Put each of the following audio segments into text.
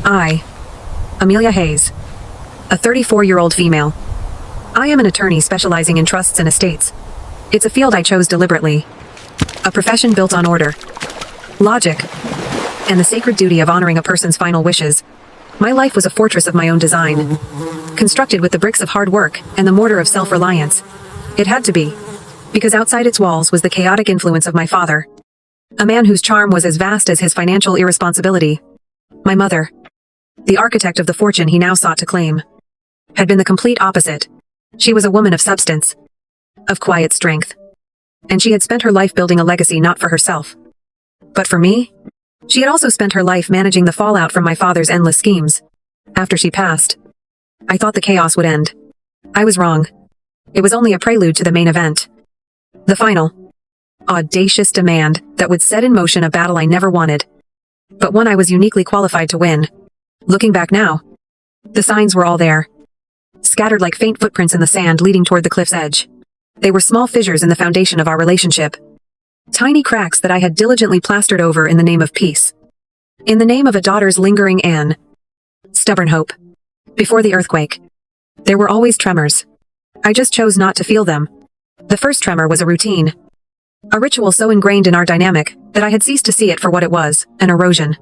I, Amelia Hayes, a 34-year-old female. I am an attorney specializing in trusts and estates. It's a field I chose deliberately. A profession built on order, logic, and the sacred duty of honoring a person's final wishes. My life was a fortress of my own design, constructed with the bricks of hard work and the mortar of self-reliance. It had to be, because outside its walls was the chaotic influence of my father, a man whose charm was as vast as his financial irresponsibility. My mother, the architect of the fortune he now sought to claim, had been the complete opposite. She was a woman of substance, of quiet strength, and she had spent her life building a legacy not for herself, but for me. She had also spent her life managing the fallout from my father's endless schemes. After she passed, I thought the chaos would end. I was wrong. It was only a prelude to the main event. The final, audacious demand that would set in motion a battle I never wanted, but one I was uniquely qualified to win. Looking back now, the signs were all there, scattered like faint footprints in the sand leading toward the cliff's edge. They were small fissures in the foundation of our relationship, tiny cracks that I had diligently plastered over in the name of peace, in the name of a daughter's lingering and stubborn hope. Before the earthquake, there were always tremors. I just chose not to feel them. The first tremor was a routine, a ritual so ingrained in our dynamic that I had ceased to see it for what it was, an erosion.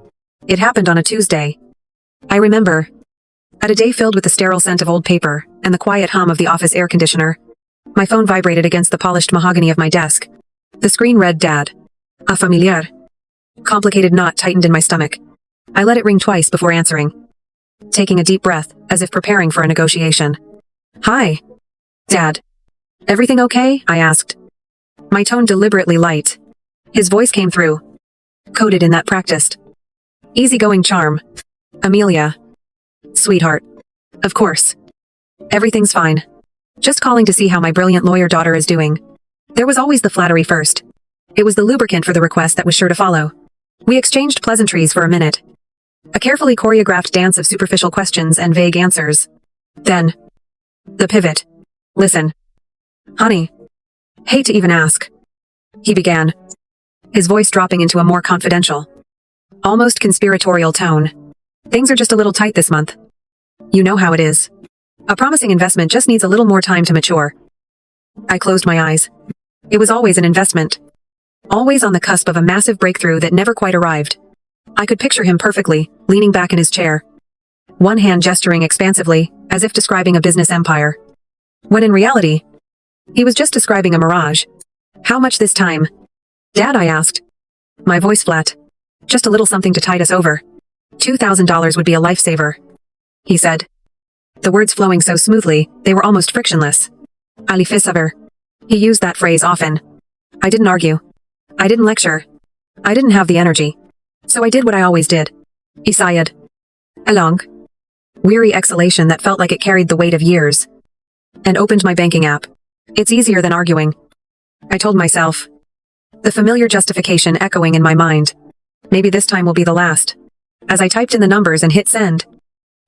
It happened on a Tuesday. I remember, at a day filled with the sterile scent of old paper and the quiet hum of the office air conditioner, my phone vibrated against the polished mahogany of my desk. The screen read Dad. A familiar. Complicated knot tightened in my stomach. I let it ring twice before answering, taking a deep breath as if preparing for a negotiation. Hi, Dad. Everything okay? I asked, my tone deliberately light. His voice came through, coded in that practiced, easygoing charm. Amelia. Sweetheart. Of course. Everything's fine. Just calling to see how my brilliant lawyer daughter is doing. There was always the flattery first. It was the lubricant for the request that was sure to follow. We exchanged pleasantries for a minute, a carefully choreographed dance of superficial questions and vague answers. Then, the pivot. Listen. Honey. Hate to even ask. He began, his voice dropping into a more confidential, almost conspiratorial tone. Things are just a little tight this month. You know how it is. A promising investment just needs a little more time to mature. I closed my eyes. It was always an investment, always on the cusp of a massive breakthrough that never quite arrived. I could picture him perfectly, leaning back in his chair, one hand gesturing expansively, as if describing a business empire, when in reality, he was just describing a mirage. How much this time? Dad, I asked, my voice flat. Just a little something to tide us over. $2,000 would be a lifesaver, he said, the words flowing so smoothly, they were almost frictionless. Ali Fisaver. He used that phrase often. I didn't argue. I didn't lecture. I didn't have the energy. So I did what I always did. He sighed. A long, weary exhalation that felt like it carried the weight of years. And opened my banking app. It's easier than arguing, I told myself, the familiar justification echoing in my mind. Maybe this time will be the last. As I typed in the numbers and hit send,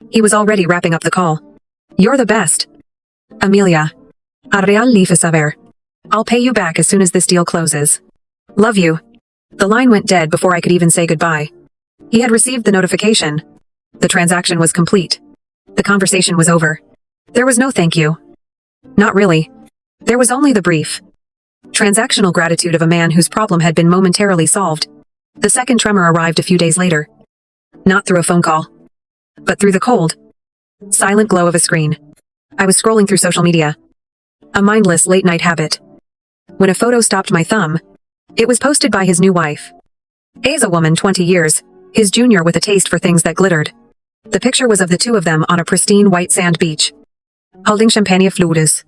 he was already wrapping up the call. You're the best. Amelia. A real life saber. I'll pay you back as soon as this deal closes. Love you. The line went dead before I could even say goodbye. He had received the notification. The transaction was complete. The conversation was over. There was no thank you. Not really. There was only the brief, transactional gratitude of a man whose problem had been momentarily solved. The second tremor arrived a few days later. Not through a phone call, but through the cold, silent glow of a screen. I was scrolling through social media, a mindless late-night habit, when a photo stopped my thumb. It was posted by his new wife. A's a woman 20 years, his junior with a taste for things that glittered. The picture was of the two of them on a pristine white sand beach, holding champagne flutes.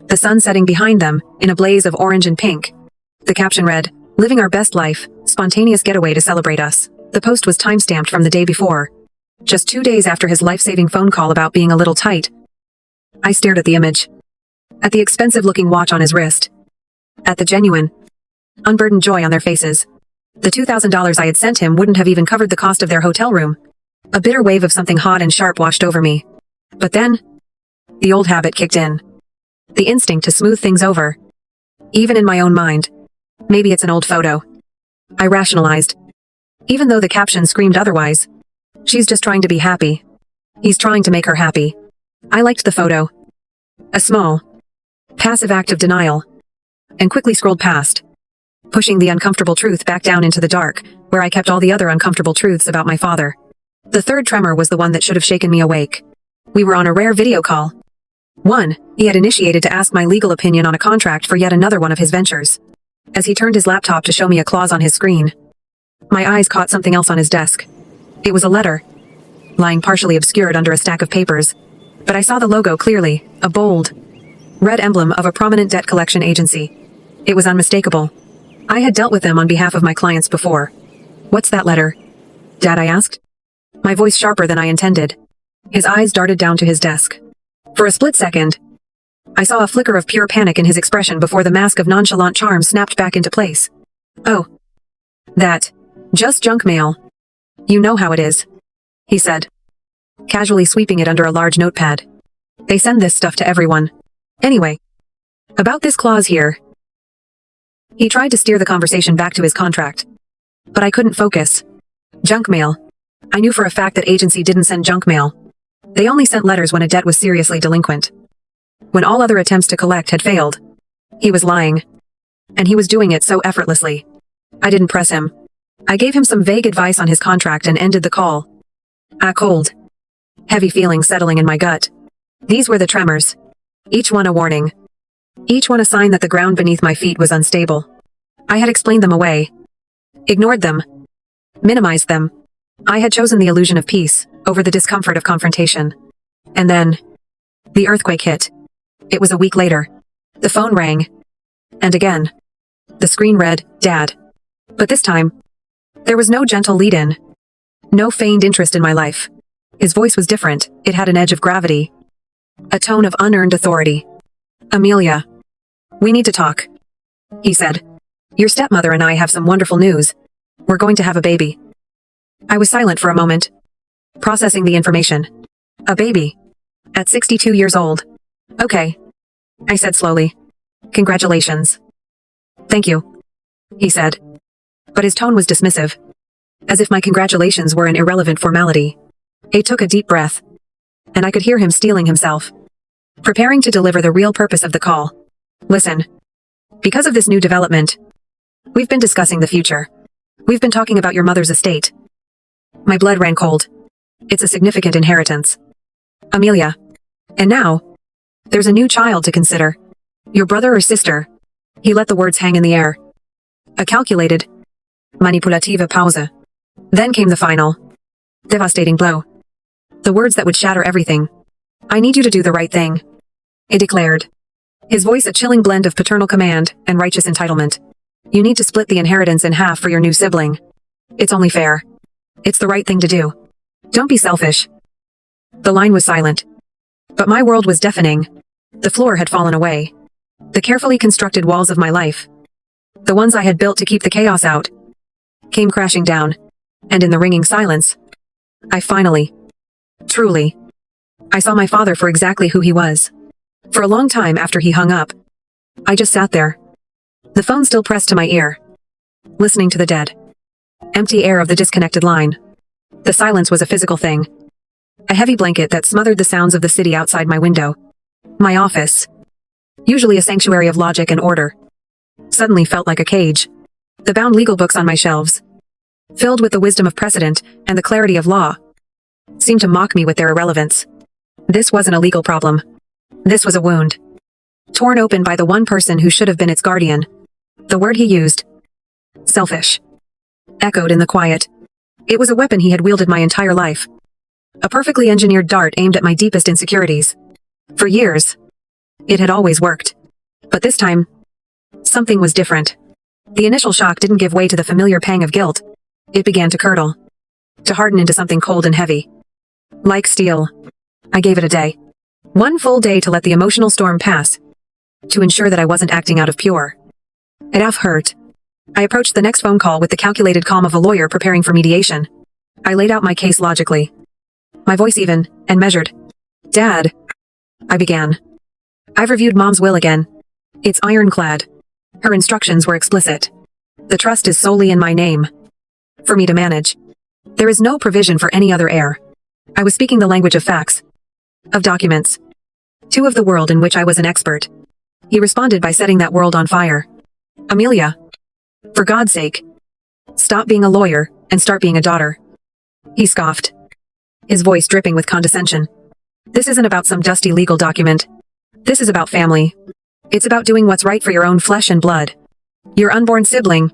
The sun setting behind them, in a blaze of orange and pink. The caption read, "Living our best life, spontaneous getaway to celebrate us." The post was time-stamped from the day before, just 2 days after his life-saving phone call about being a little tight. I stared at the image, at the expensive-looking watch on his wrist, at the genuine, unburdened joy on their faces. The $2,000 I had sent him wouldn't have even covered the cost of their hotel room. A bitter wave of something hot and sharp washed over me. But then, the old habit kicked in. The instinct to smooth things over. Even in my own mind. Maybe it's an old photo, I rationalized, even though the caption screamed otherwise. She's just trying to be happy. He's trying to make her happy. I liked the photo. A small, passive act of denial. And quickly scrolled past, pushing the uncomfortable truth back down into the dark, where I kept all the other uncomfortable truths about my father. The third tremor was the one that should have shaken me awake. We were on a rare video call. 1. He had initiated to ask my legal opinion on a contract for yet another one of his ventures. As he turned his laptop to show me a clause on his screen, my eyes caught something else on his desk. It was a letter, lying partially obscured under a stack of papers. But I saw the logo clearly, a bold, red emblem of a prominent debt collection agency. It was unmistakable. I had dealt with them on behalf of my clients before. "What's that letter, Dad?" I asked, my voice sharper than I intended. His eyes darted down to his desk. For a split second, I saw a flicker of pure panic in his expression before the mask of nonchalant charm snapped back into place. "Oh. That. Just junk mail. You know how it is," he said, casually sweeping it under a large notepad. "They send this stuff to everyone. Anyway, about this clause here." He tried to steer the conversation back to his contract, but I couldn't focus. Junk mail. I knew for a fact that agency didn't send junk mail. They only sent letters when a debt was seriously delinquent. When all other attempts to collect had failed. He was lying. And he was doing it so effortlessly. I didn't press him. I gave him some vague advice on his contract and ended the call. A cold, heavy feeling settling in my gut. These were the tremors. Each one a warning. Each one a sign that the ground beneath my feet was unstable. I had explained them away. Ignored them. Minimized them. I had chosen the illusion of peace over the discomfort of confrontation. And then, the earthquake hit. It was a week later. The phone rang. And again. The screen read, "Dad." But this time, there was no gentle lead-in. No feigned interest in my life. His voice was different. It had an edge of gravity. A tone of unearned authority. "Amelia. We need to talk," he said. "Your stepmother and I have some wonderful news. We're going to have a baby." I was silent for a moment, processing the information. A baby. At 62 years old. "Okay," I said slowly. "Congratulations." "Thank you," he said. But his tone was dismissive. As if my congratulations were an irrelevant formality. He took a deep breath. And I could hear him steeling himself. Preparing to deliver the real purpose of the call. "Listen. Because of this new development, we've been discussing the future. We've been talking about your mother's estate." My blood ran cold. It's a significant inheritance. "Amelia. And now, there's a new child to consider. Your brother or sister." He let the words hang in the air. A calculated, manipulative pause. Then came the final, devastating blow. The words that would shatter everything. "I need you to do the right thing," he declared. His voice a chilling blend of paternal command and righteous entitlement. "You need to split the inheritance in half for your new sibling. It's only fair. It's the right thing to do. Don't be selfish." The line was silent. But my world was deafening. The floor had fallen away. The carefully constructed walls of my life, the ones I had built to keep the chaos out, came crashing down. And in the ringing silence, I finally, truly, I saw my father for exactly who he was. For a long time after he hung up, I just sat there, the phone still pressed to my ear, listening to the dead, empty air of the disconnected line. The silence was a physical thing. A heavy blanket that smothered the sounds of the city outside my window. My office, usually a sanctuary of logic and order, suddenly felt like a cage. The bound legal books on my shelves, filled with the wisdom of precedent and the clarity of law, seemed to mock me with their irrelevance. This wasn't a legal problem. This was a wound, torn open by the one person who should have been its guardian. The word he used, selfish, echoed in the quiet. It was a weapon he had wielded my entire life. A perfectly engineered dart aimed at my deepest insecurities. For years, it had always worked. But this time, something was different. The initial shock didn't give way to the familiar pang of guilt. It began to curdle, to harden into something cold and heavy. Like steel. I gave it a day. One full day to let the emotional storm pass, to ensure that I wasn't acting out of pure. It hurt. I approached the next phone call with the calculated calm of a lawyer preparing for mediation. I laid out my case logically, my voice even and measured. "Dad," I began. "I've reviewed Mom's will again. It's ironclad. Her instructions were explicit. The trust is solely in my name, for me to manage. There is no provision for any other heir. I was speaking the language of facts. Of documents. Two of the world in which I was an expert. He responded by setting that world on fire. Amelia. For God's sake. Stop being a lawyer, and start being a daughter. He scoffed. His voice dripping with condescension. This isn't about some dusty legal document. This is about family. It's about doing what's right for your own flesh and blood. Your unborn sibling.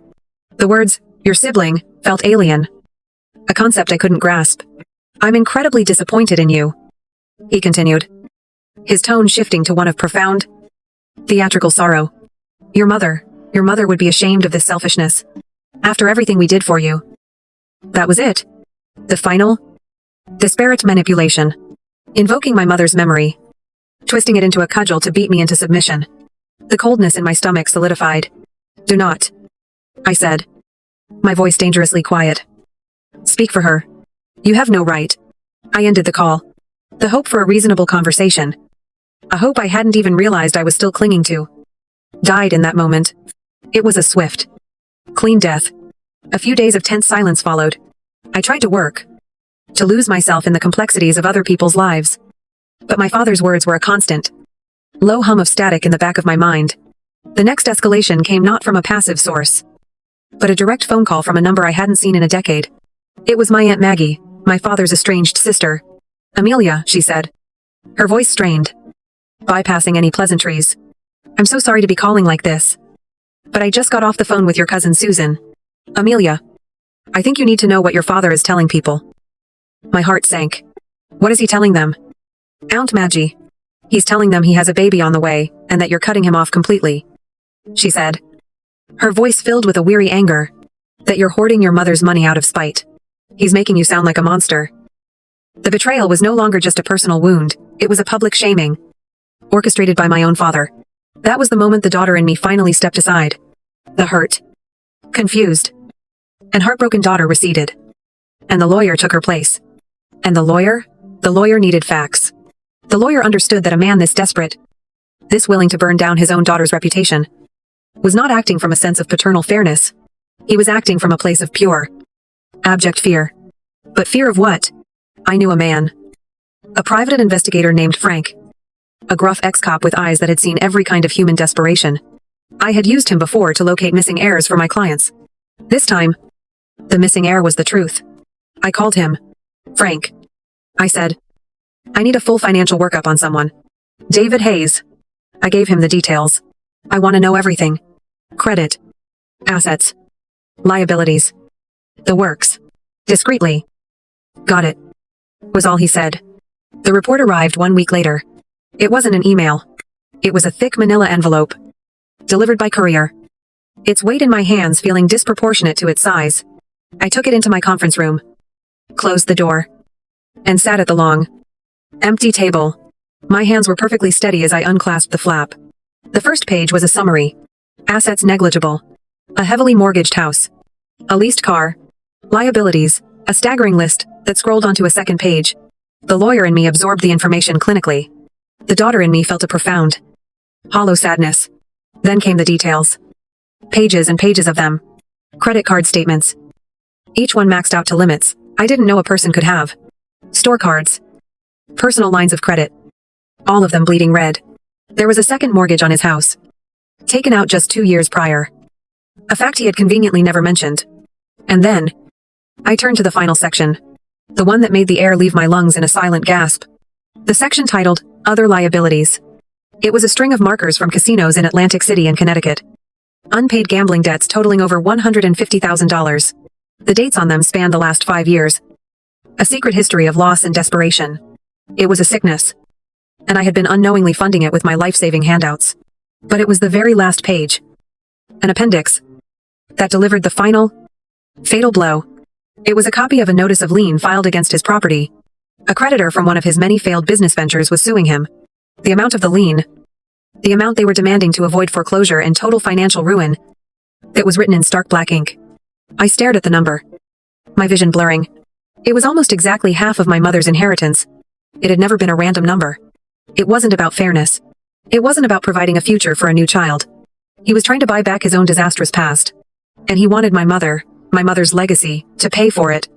The words, your sibling, felt alien. A concept I couldn't grasp. I'm incredibly disappointed in you. He continued. His tone shifting to one of profound, theatrical sorrow. Your mother would be ashamed of this selfishness. After everything we did for you. That was it. The final, disparate manipulation. Invoking my mother's memory. Twisting it into a cudgel to beat me into submission. The coldness in my stomach solidified. Do not. I said. My voice dangerously quiet. Speak for her. You have no right. I ended the call. The hope for a reasonable conversation. A hope I hadn't even realized I was still clinging to. Died in that moment. It was a swift, clean death. A few days of tense silence followed. I tried to work. To lose myself in the complexities of other people's lives. But my father's words were a constant. Low hum of static in the back of my mind. The next escalation came not from a passive source, but a direct phone call from a number I hadn't seen in a decade. It was my Aunt Maggie, my father's estranged sister. Amelia, she said. Her voice strained, bypassing any pleasantries. I'm so sorry to be calling like this. But I just got off the phone with your cousin Susan. Amelia. I think you need to know what your father is telling people. My heart sank. What is he telling them? Aunt Maggie. He's telling them he has a baby on the way, and that you're cutting him off completely. She said. Her voice filled with a weary anger. That you're hoarding your mother's money out of spite. He's making you sound like a monster. The betrayal was no longer just a personal wound, it was a public shaming. Orchestrated by my own father. That was the moment the daughter in me finally stepped aside. The hurt, confused, and heartbroken daughter receded. And the lawyer took her place. And the lawyer needed facts. The lawyer understood that a man this desperate, this willing to burn down his own daughter's reputation, was not acting from a sense of paternal fairness. He was acting from a place of pure, abject fear. But fear of what? I knew a man. A private investigator named Frank. A gruff ex-cop with eyes that had seen every kind of human desperation. I had used him before to locate missing heirs for my clients. This time, the missing heir was the truth. I called him. Frank. I said. I need a full financial workup on someone. David Hayes. I gave him the details. I want to know everything. Credit. Assets. Liabilities. The works. Discreetly. Got it. Was all he said. The report arrived 1 week later. It wasn't an email. It was a thick manila envelope. Delivered by courier. Its weight in my hands feeling disproportionate to its size. I took it into my conference room. Closed the door. And sat at the long, empty table. My hands were perfectly steady as I unclasped the flap. The first page was a summary. Assets negligible. A heavily mortgaged house. A leased car. Liabilities. A staggering list that scrolled onto a second page. The lawyer in me absorbed the information clinically. The daughter in me felt a profound, hollow sadness. Then came the details. Pages and pages of them. Credit card statements. Each one maxed out to limits I didn't know a person could have. Store cards. Personal lines of credit. All of them bleeding red. There was a second mortgage on his house. Taken out just 2 years prior. A fact he had conveniently never mentioned. And then, I turned to the final section. The one that made the air leave my lungs in a silent gasp. The section titled, Other Liabilities. It was a string of markers from casinos in Atlantic City and Connecticut. Unpaid gambling debts totaling over $150,000. The dates on them spanned the last 5 years. A secret history of loss and desperation. It was a sickness. And I had been unknowingly funding it with my life-saving handouts. But it was the very last page. An appendix. That delivered the final, fatal blow. It was a copy of a notice of lien filed against his property. A creditor from one of his many failed business ventures was suing him. The amount of the lien. The amount they were demanding to avoid foreclosure and total financial ruin. It was written in stark black ink. I stared at the number. My vision blurring. It was almost exactly half of my mother's inheritance. It had never been a random number. It wasn't about fairness. It wasn't about providing a future for a new child. He was trying to buy back his own disastrous past. And he wanted my mother's legacy, to pay for it.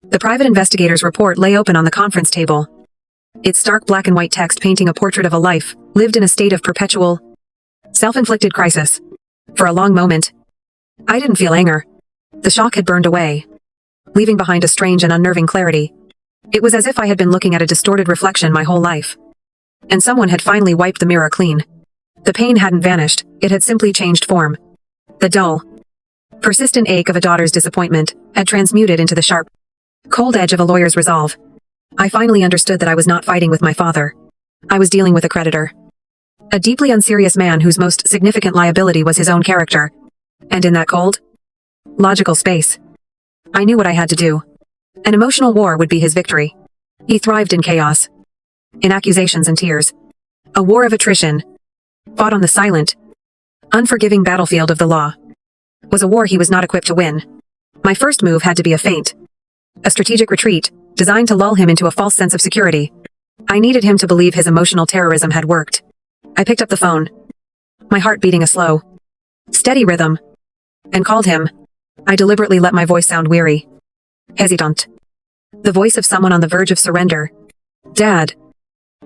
The private investigator's report lay open on the conference table. Its stark black and white text painting a portrait of a life lived in a state of perpetual, self-inflicted crisis. For a long moment, I didn't feel anger. The shock had burned away, leaving behind a strange and unnerving clarity. It was as if I had been looking at a distorted reflection my whole life, and someone had finally wiped the mirror clean. The pain hadn't vanished, it had simply changed form. The dull, persistent ache of a daughter's disappointment had transmuted into the sharp, cold edge of a lawyer's resolve. I finally understood that I was not fighting with my father. I was dealing with a creditor. A deeply unserious man whose most significant liability was his own character. And in that cold, logical space, I knew what I had to do. An emotional war would be his victory. He thrived in chaos, in accusations and tears. A war of attrition, fought on the silent, unforgiving battlefield of the law, was a war he was not equipped to win. My first move had to be a feint, a strategic retreat, designed to lull him into a false sense of security. I needed him to believe his emotional terrorism had worked. I picked up the phone, my heart beating a slow, steady rhythm, and called him. I deliberately let my voice sound weary, hesitant, the voice of someone on the verge of surrender. "Dad,"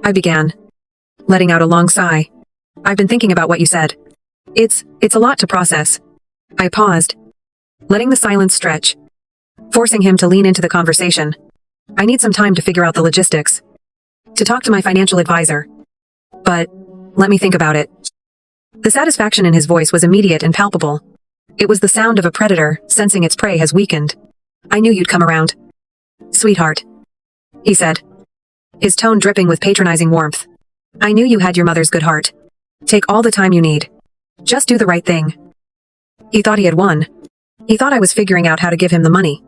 I began, letting out a long sigh. "I've been thinking about what you said. It's a lot to process." I paused, letting the silence stretch, forcing him to lean into the conversation. "I need some time to figure out the logistics, to talk to my financial advisor. But let me think about it." The satisfaction in his voice was immediate and palpable. It was the sound of a predator sensing its prey has weakened. "I knew you'd come around, sweetheart," he said, his tone dripping with patronizing warmth. "I knew you had your mother's good heart. Take all the time you need. Just do the right thing." He thought he had won. He thought I was figuring out how to give him the money.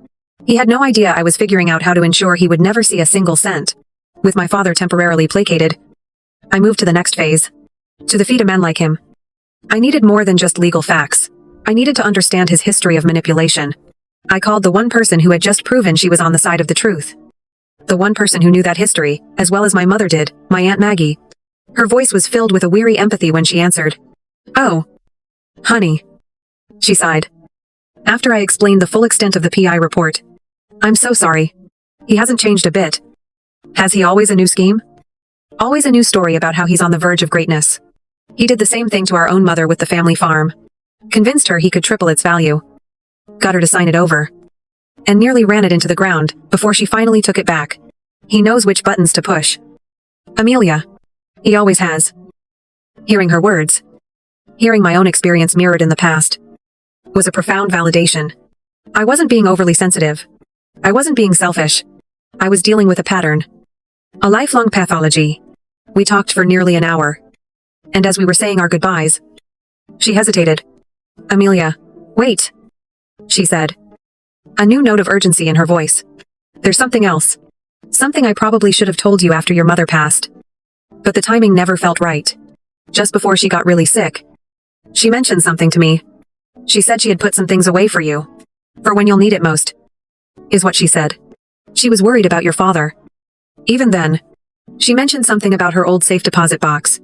He had no idea I was figuring out how to ensure he would never see a single cent. With my father temporarily placated, I moved to the next phase, to defeat a man like him. I needed more than just legal facts. I needed to understand his history of manipulation. I called the one person who had just proven she was on the side of the truth. The one person who knew that history, as well as my mother did, my Aunt Maggie. Her voice was filled with a weary empathy when she answered. "Oh, honey," she sighed, after I explained the full extent of the PI report. "I'm so sorry. He hasn't changed a bit. Has he always a new scheme? Always a new story about how he's on the verge of greatness. He did the same thing to our own mother with the family farm. Convinced her he could triple its value. Got her to sign it over. And nearly ran it into the ground before she finally took it back. He knows which buttons to push. Amelia. He always has." Hearing her words, hearing my own experience mirrored in the past, was a profound validation. I wasn't being overly sensitive. I wasn't being selfish. I was dealing with a pattern. A lifelong pathology. We talked for nearly an hour. And as we were saying our goodbyes, she hesitated. "Amelia, wait," she said, a new note of urgency in her voice. "There's something else. Something I probably should have told you after your mother passed. But the timing never felt right. Just before she got really sick, she mentioned something to me. She said she had put some things away for you. For when you'll need it most, is what she said. She was worried about your father. Even then, she mentioned something about her old safe deposit box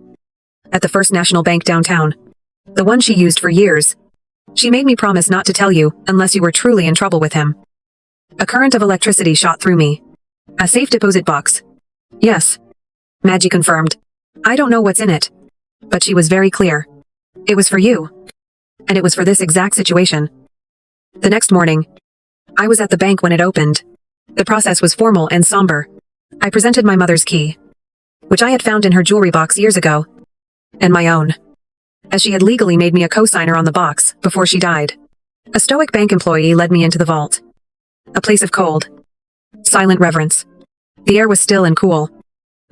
at the First National Bank downtown. The one she used for years. She made me promise not to tell you unless you were truly in trouble with him." A current of electricity shot through me. "A safe deposit box." "Yes," Maggie confirmed. "I don't know what's in it. But she was very clear. It was for you. And it was for this exact situation." The next morning, I was at the bank when it opened. The process was formal and somber. I presented my mother's key, which I had found in her jewelry box years ago, and my own, as she had legally made me a co-signer on the box before she died. A stoic bank employee led me into the vault. A place of cold, silent reverence. The air was still and cool,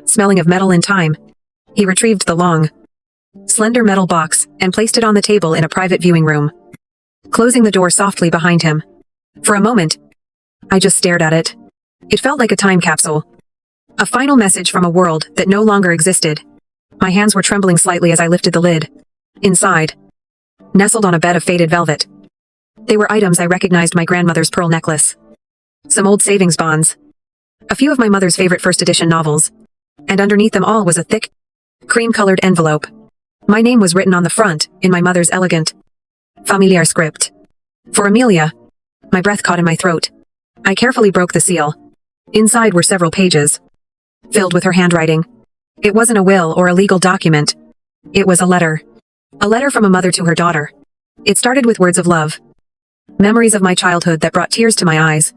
smelling of metal and time. He retrieved the long, slender metal box and placed it on the table in a private viewing room, closing the door softly behind him. For a moment, I just stared at it. It felt like a time capsule. A final message from a world that no longer existed. My hands were trembling slightly as I lifted the lid. Inside, nestled on a bed of faded velvet, they were items I recognized: my grandmother's pearl necklace, some old savings bonds, a few of my mother's favorite first edition novels, and underneath them all was a thick, cream-colored envelope. My name was written on the front, in my mother's elegant, familiar script. For Amelia. My breath caught in my throat. I carefully broke the seal. Inside were several pages, filled with her handwriting. It wasn't a will or a legal document. It was a letter. A letter from a mother to her daughter. It started with words of love. Memories of my childhood that brought tears to my eyes.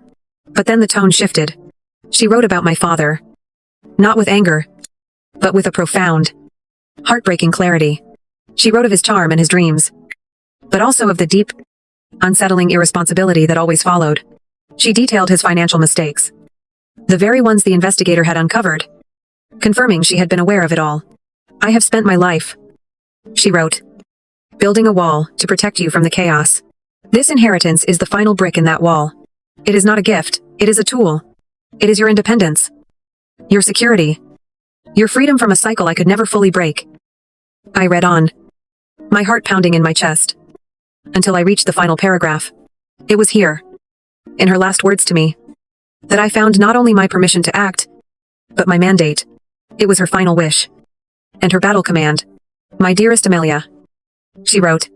But then the tone shifted. She wrote about my father. Not with anger, but with a profound, heartbreaking clarity. She wrote of his charm and his dreams, but also of the deep, unsettling irresponsibility that always followed. She detailed his financial mistakes, the very ones the investigator had uncovered, confirming she had been aware of it all. I have spent my life, she wrote, building a wall to protect you from the chaos. This inheritance is the final brick in that wall. It is not a gift, it is a tool. It is your independence, your security, your freedom from a cycle I could never fully break. I read on, my heart pounding in my chest, until I reached the final paragraph. It was here, in her last words to me, that I found not only my permission to act, but my mandate. It was her final wish, and her battle command. My dearest Amelia, she wrote,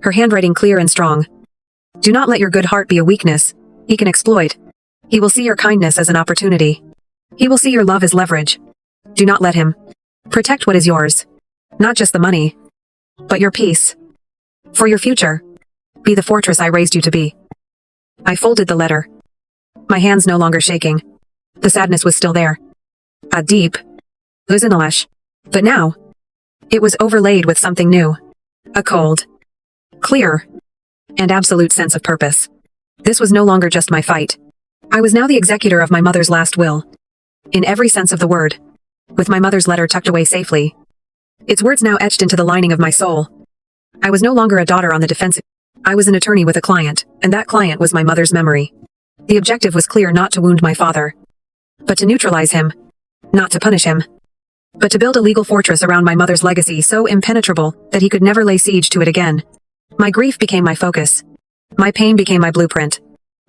her handwriting clear and strong. Do not let your good heart be a weakness he can exploit. He will see your kindness as an opportunity. He will see your love as leverage. Do not let him. Protect what is yours. Not just the money, but your peace. For your future, be the fortress I raised you to be. I folded the letter, my hands no longer shaking. The sadness was still there. A deep, Luzinash. But now, it was overlaid with something new. A cold, clear, and absolute sense of purpose. This was no longer just my fight. I was now the executor of my mother's last will. In every sense of the word. With my mother's letter tucked away safely. Its words now etched into the lining of my soul. I was no longer a daughter on the defensive. I was an attorney with a client, and that client was my mother's memory. The objective was clear: not to wound my father, but to neutralize him. Not to punish him, but to build a legal fortress around my mother's legacy so impenetrable that he could never lay siege to it again. My grief became my focus. My pain became my blueprint.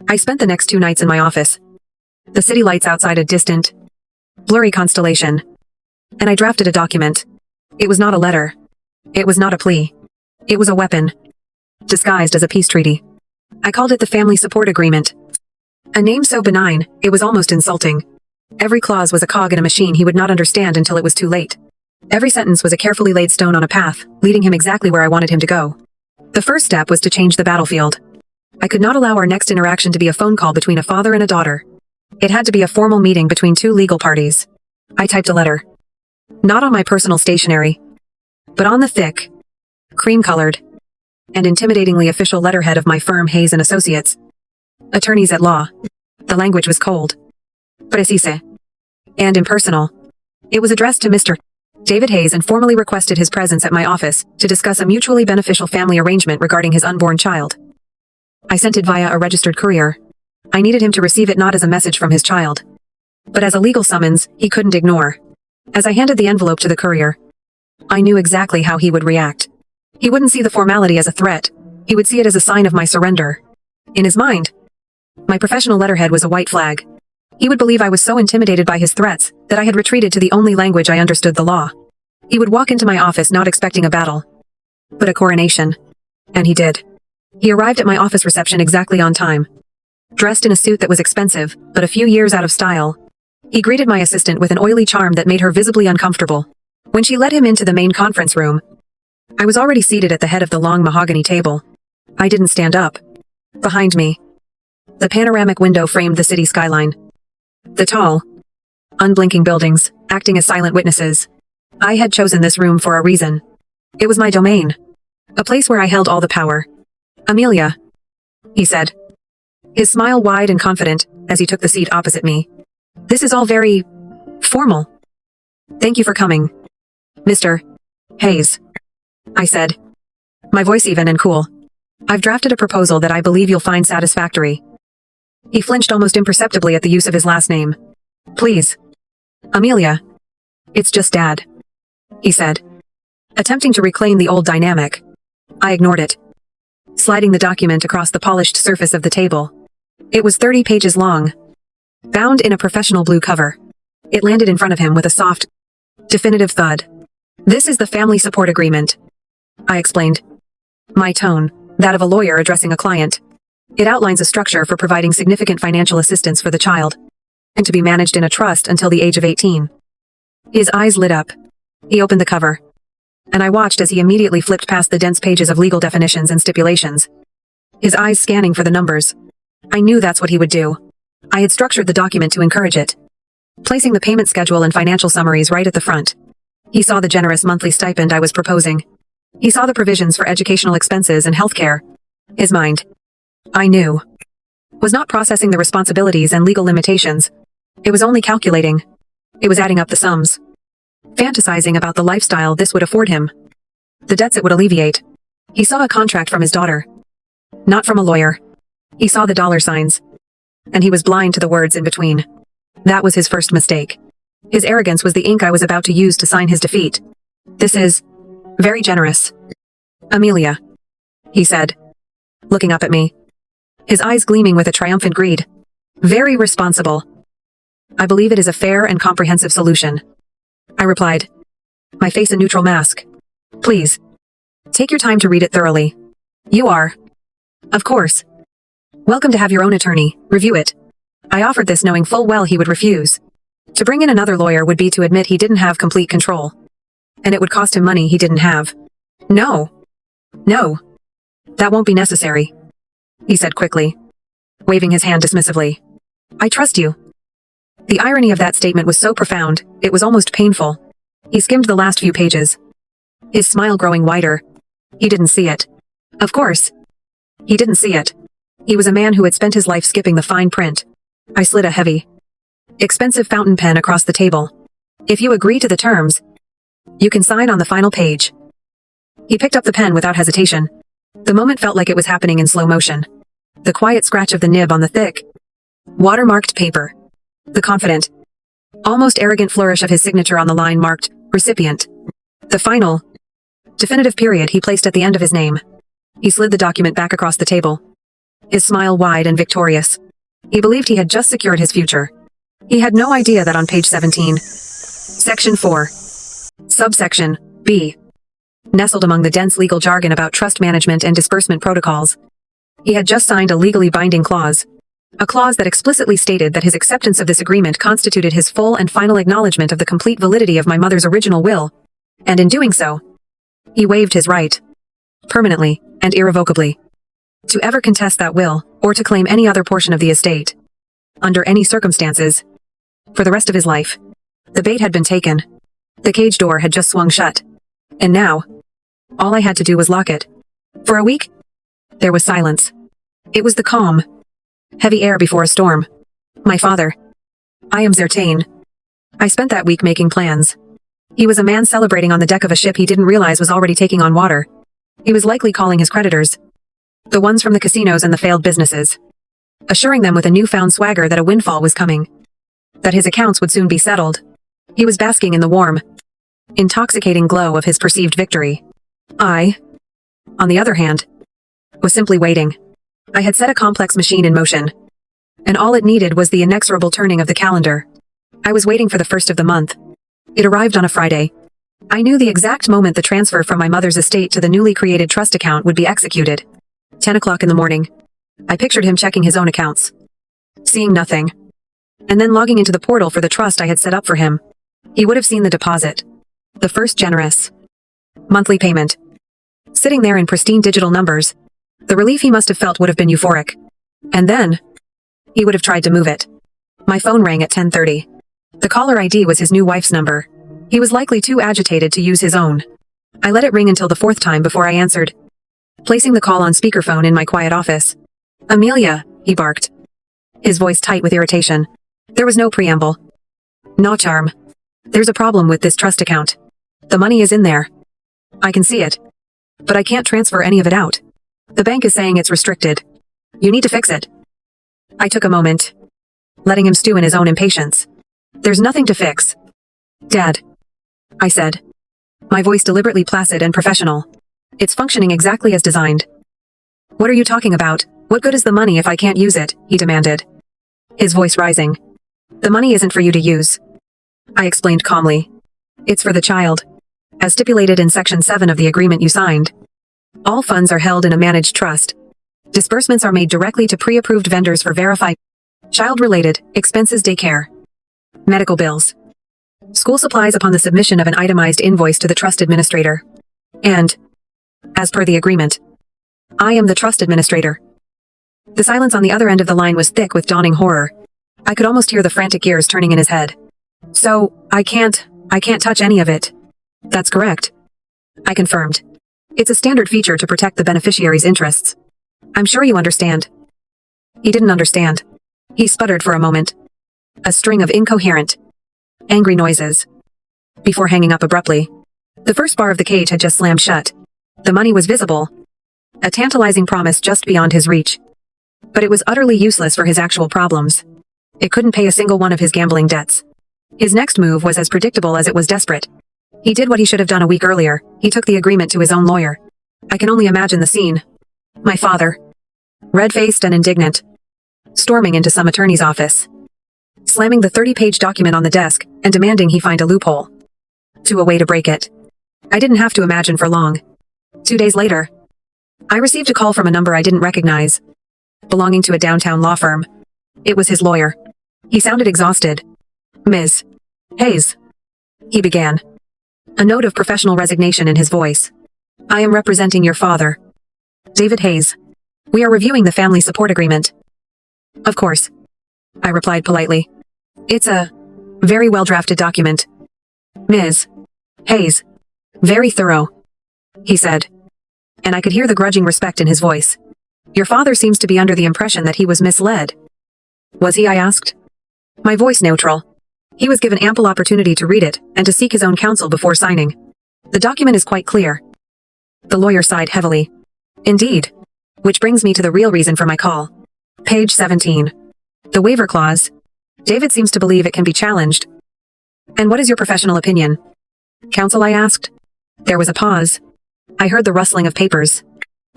I spent the next 2 nights in my office. The city lights outside a distant, blurry constellation. And I drafted a document. It was not a letter. It was not a plea. It was a weapon, disguised as a peace treaty. I called it the Family Support Agreement. A name so benign, it was almost insulting. Every clause was a cog in a machine he would not understand until it was too late. Every sentence was a carefully laid stone on a path, leading him exactly where I wanted him to go. The first step was to change the battlefield. I could not allow our next interaction to be a phone call between a father and a daughter. It had to be a formal meeting between 2 legal parties. I typed a letter. Not on my personal stationery, but on the thick, cream-colored, and intimidatingly official letterhead of my firm Hayes & Associates. Attorneys at law. The language was cold, precise, and impersonal. It was addressed to Mr. David Hayes and formally requested his presence at my office to discuss a mutually beneficial family arrangement regarding his unborn child. I sent it via a registered courier. I needed him to receive it not as a message from his child, but as a legal summons he couldn't ignore. As I handed the envelope to the courier, I knew exactly how he would react. He wouldn't see the formality as a threat. He would see it as a sign of my surrender. In his mind, my professional letterhead was a white flag. He would believe I was so intimidated by his threats that I had retreated to the only language I understood: the law. He would walk into my office not expecting a battle, but a coronation. And he did. He arrived at my office reception exactly on time. Dressed in a suit that was expensive, but a few years out of style. He greeted my assistant with an oily charm that made her visibly uncomfortable. When she led him into the main conference room, I was already seated at the head of the long mahogany table. I didn't stand up. Behind me, the panoramic window framed the city skyline. The tall, unblinking buildings, acting as silent witnesses. I had chosen this room for a reason. It was my domain. A place where I held all the power. Amelia, he said, his smile wide and confident as he took the seat opposite me. This is all very formal. Thank you for coming, Mr. Hayes, I said, my voice even and cool. I've drafted a proposal that I believe you'll find satisfactory. He flinched almost imperceptibly at the use of his last name. Please, Amelia. It's just Dad, he said, attempting to reclaim the old dynamic. I ignored it, sliding the document across the polished surface of the table. It was 30 pages long, bound in a professional blue cover. It landed in front of him with a soft, definitive thud. This is the family support agreement, I explained. My tone, that of a lawyer addressing a client. It outlines a structure for providing significant financial assistance for the child, and to be managed in a trust until the age of 18. His eyes lit up. He opened the cover, and I watched as he immediately flipped past the dense pages of legal definitions and stipulations, his eyes scanning for the numbers. I knew that's what he would do. I had structured the document to encourage it, placing the payment schedule and financial summaries right at the front. He saw the generous monthly stipend I was proposing. He saw the provisions for educational expenses and healthcare. His mind, I knew, was not processing the responsibilities and legal limitations. It was only calculating. It was adding up the sums, fantasizing about the lifestyle this would afford him, the debts it would alleviate. He saw a contract from his daughter, not from a lawyer. He saw the dollar signs, and he was blind to the words in between. That was his first mistake. His arrogance was the ink I was about to use to sign his defeat. This is very generous, Amelia, he said, looking up at me, his eyes gleaming with a triumphant greed. Very responsible. I believe it is a fair and comprehensive solution, I replied, my face a neutral mask. Please, take your time to read it thoroughly. You are, of course, welcome to have your own attorney review it. I offered this knowing full well he would refuse. To bring in another lawyer would be to admit he didn't have complete control, and it would cost him money he didn't have. No, that won't be necessary, he said quickly, waving his hand dismissively. I trust you. The irony of that statement was so profound, it was almost painful. He skimmed the last few pages, his smile growing wider. He didn't see it. Of course, he didn't see it. He was a man who had spent his life skipping the fine print. I slid a heavy, expensive fountain pen across the table. If you agree to the terms, you can sign on the final page. He picked up the pen without hesitation. The moment felt like it was happening in slow motion. The quiet scratch of the nib on the thick, watermarked paper. The confident, almost arrogant flourish of his signature on the line marked recipient. The final, definitive period he placed at the end of his name. He slid the document back across the table, his smile wide and victorious. He believed he had just secured his future. He had no idea that on page 17, Section 4, Subsection B, nestled among the dense legal jargon about trust management and disbursement protocols, he had just signed a legally binding clause. A clause that explicitly stated that his acceptance of this agreement constituted his full and final acknowledgement of the complete validity of my mother's original will, and in doing so, he waived his right, permanently and irrevocably, to ever contest that will, or to claim any other portion of the estate, under any circumstances, for the rest of his life. The bait had been taken. The cage door had just swung shut. And now, all I had to do was lock it. For a week, there was silence. It was the calm, heavy air before a storm. My father. I am Zertain. I spent that week making plans. He was a man celebrating on the deck of a ship he didn't realize was already taking on water. He was likely calling his creditors, the ones from the casinos and the failed businesses, assuring them with a newfound swagger that a windfall was coming, that his accounts would soon be settled. He was basking in the warm, intoxicating glow of his perceived victory. I, on the other hand, was simply waiting. I had set a complex machine in motion, and all it needed was the inexorable turning of the calendar. I was waiting for the first of the month. It arrived on a Friday. I knew the exact moment the transfer from my mother's estate to the newly created trust account would be executed. 10 o'clock in the morning. I pictured him checking his own accounts, seeing nothing, and then logging into the portal for the trust I had set up for him. He would have seen the deposit, the first generous monthly payment, sitting there in pristine digital numbers. The relief he must have felt would have been euphoric. And then, he would have tried to move it. My phone rang at 10:30. The caller ID was his new wife's number. He was likely too agitated to use his own. I let it ring until the fourth time before I answered, placing the call on speakerphone in my quiet office. Amelia, he barked, his voice tight with irritation. There was no preamble. No charm. There's a problem with this trust account. The money is in there. I can see it. But I can't transfer any of it out. The bank is saying it's restricted. You need to fix it. I took a moment, letting him stew in his own impatience. There's nothing to fix, Dad, I said, my voice deliberately placid and professional. It's functioning exactly as designed. What are you talking about? What good is the money if I can't use it? He demanded, his voice rising. The money isn't for you to use, I explained calmly. It's for the child, as stipulated in Section 7 of the agreement you signed. All funds are held in a managed trust, Disbursements are made directly to pre-approved vendors for verified child-related expenses, daycare, medical bills, school supplies upon the submission of an itemized invoice to the trust administrator. And, as per the agreement, I am the trust administrator. The silence on the other end of the line was thick with dawning horror. I could almost hear the frantic gears turning in his head. So, I can't touch any of it. That's correct, I confirmed. It's a standard feature to protect the beneficiary's interests. I'm sure you understand. He didn't understand. He sputtered for a moment. A string of incoherent, angry noises. Before hanging up abruptly. The first bar of the cage had just slammed shut. The money was visible. A tantalizing promise just beyond his reach. But it was utterly useless for his actual problems. It couldn't pay a single one of his gambling debts. His next move was as predictable as it was desperate. He did what he should have done a week earlier. He took the agreement to his own lawyer. I can only imagine the scene. My father, red-faced and indignant, storming into some attorney's office, slamming the 30-page document on the desk and demanding he find a loophole to a way to break it. I didn't have to imagine for long. 2 days later, I received a call from a number I didn't recognize, belonging to a downtown law firm. It was his lawyer. He sounded exhausted. Ms. Hayes, he began, a note of professional resignation in his voice. I am representing your father, David Hayes. We are reviewing the family support agreement. Of course, I replied politely. It's a very well-drafted document. Ms. Hayes, very thorough, he said, and I could hear the grudging respect in his voice. Your father seems to be under the impression that he was misled. Was he? I asked. My voice neutral. He was given ample opportunity to read it and to seek his own counsel before signing. The document is quite clear. The lawyer sighed heavily. Indeed. Which brings me to the real reason for my call. Page 17. The waiver clause. David seems to believe it can be challenged. And what is your professional opinion? Counsel, I asked. There was a pause. I heard the rustling of papers.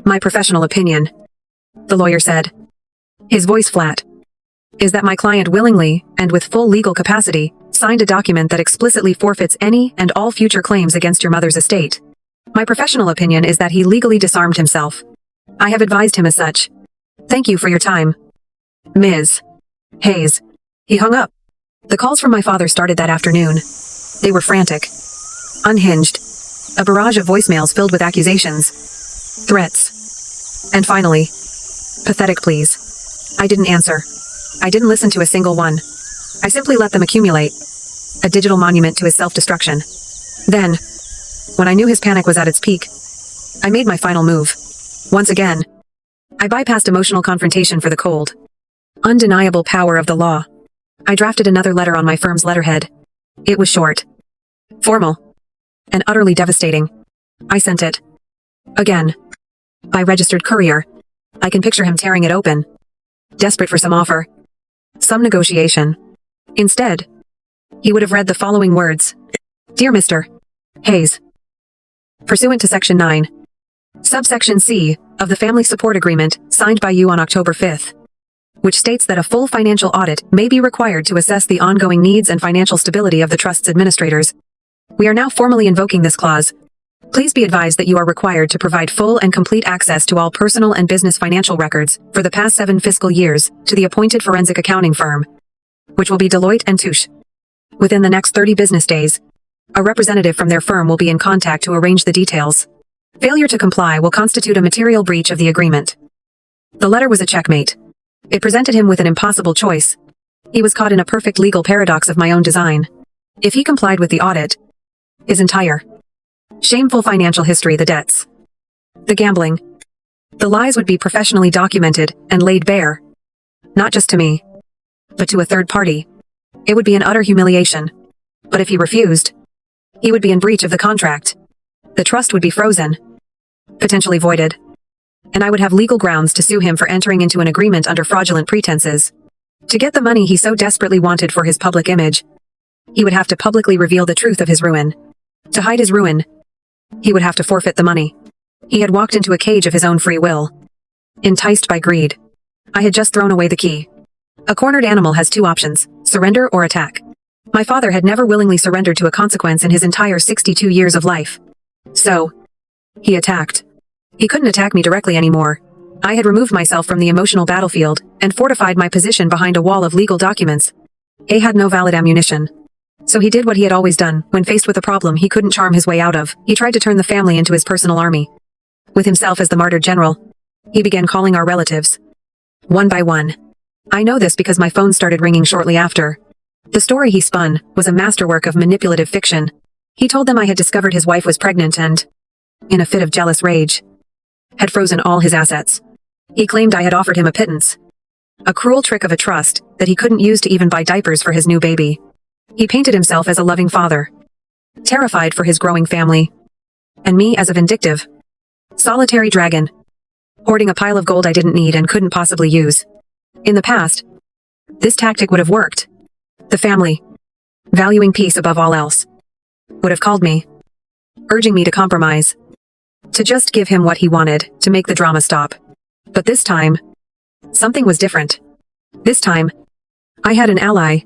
My professional opinion, the lawyer said, his voice flat, is that my client willingly, and with full legal capacity, signed a document that explicitly forfeits any and all future claims against your mother's estate. My professional opinion is that he legally disarmed himself. I have advised him as such. Thank you for your time, Ms. Hayes. He hung up. The calls from my father started that afternoon. They were frantic, unhinged, a barrage of voicemails filled with accusations, threats, and finally, pathetic pleas. I didn't answer. I didn't listen to a single one. I simply let them accumulate, a digital monument to his self-destruction. Then, when I knew his panic was at its peak, I made my final move. Once again, I bypassed emotional confrontation for the cold, undeniable power of the law. I drafted another letter on my firm's letterhead. It was short, formal, and utterly devastating. I sent it. Again. By registered courier. I can picture him tearing it open, desperate for some offer, some negotiation. Instead, he would have read the following words. Dear Mr. Hayes, pursuant to Section 9, Subsection C, of the Family Support Agreement signed by you on October 5th, which states that a full financial audit may be required to assess the ongoing needs and financial stability of the trust's administrators. We are now formally invoking this clause. Please be advised that you are required to provide full and complete access to all personal and business financial records for the past 7 fiscal years to the appointed forensic accounting firm, which will be Deloitte & Touche. Within the next 30 business days, a representative from their firm will be in contact to arrange the details. Failure to comply will constitute a material breach of the agreement. The letter was a checkmate. It presented him with an impossible choice. He was caught in a perfect legal paradox of my own design. If he complied with the audit, his entire shameful financial history, the debts, the gambling, the lies would be professionally documented and laid bare. Not just to me, but to a third party. It would be an utter humiliation. But if he refused, he would be in breach of the contract. The trust would be frozen, potentially voided, and I would have legal grounds to sue him for entering into an agreement under fraudulent pretenses. To get the money he so desperately wanted for his public image, he would have to publicly reveal the truth of his ruin. To hide his ruin, he would have to forfeit the money. He had walked into a cage of his own free will, enticed by greed. I had just thrown away the key. A cornered animal has 2 options, surrender or attack. My father had never willingly surrendered to a consequence in his entire 62 years of life. So, he attacked. He couldn't attack me directly anymore. I had removed myself from the emotional battlefield and fortified my position behind a wall of legal documents. A had no valid ammunition. So he did what he had always done. When faced with a problem he couldn't charm his way out of, he tried to turn the family into his personal army. With himself as the martyred general, he began calling our relatives. One by one. I know this because my phone started ringing shortly after. The story he spun was a masterwork of manipulative fiction. He told them I had discovered his wife was pregnant and, in a fit of jealous rage, had frozen all his assets. He claimed I had offered him a pittance. A cruel trick of a trust that he couldn't use to even buy diapers for his new baby. He painted himself as a loving father, terrified for his growing family, and me as a vindictive, solitary dragon, hoarding a pile of gold I didn't need and couldn't possibly use. In the past, this tactic would have worked. The family, valuing peace above all else, would have called me, urging me to compromise, to just give him what he wanted, to make the drama stop. But this time, something was different. This time, I had an ally.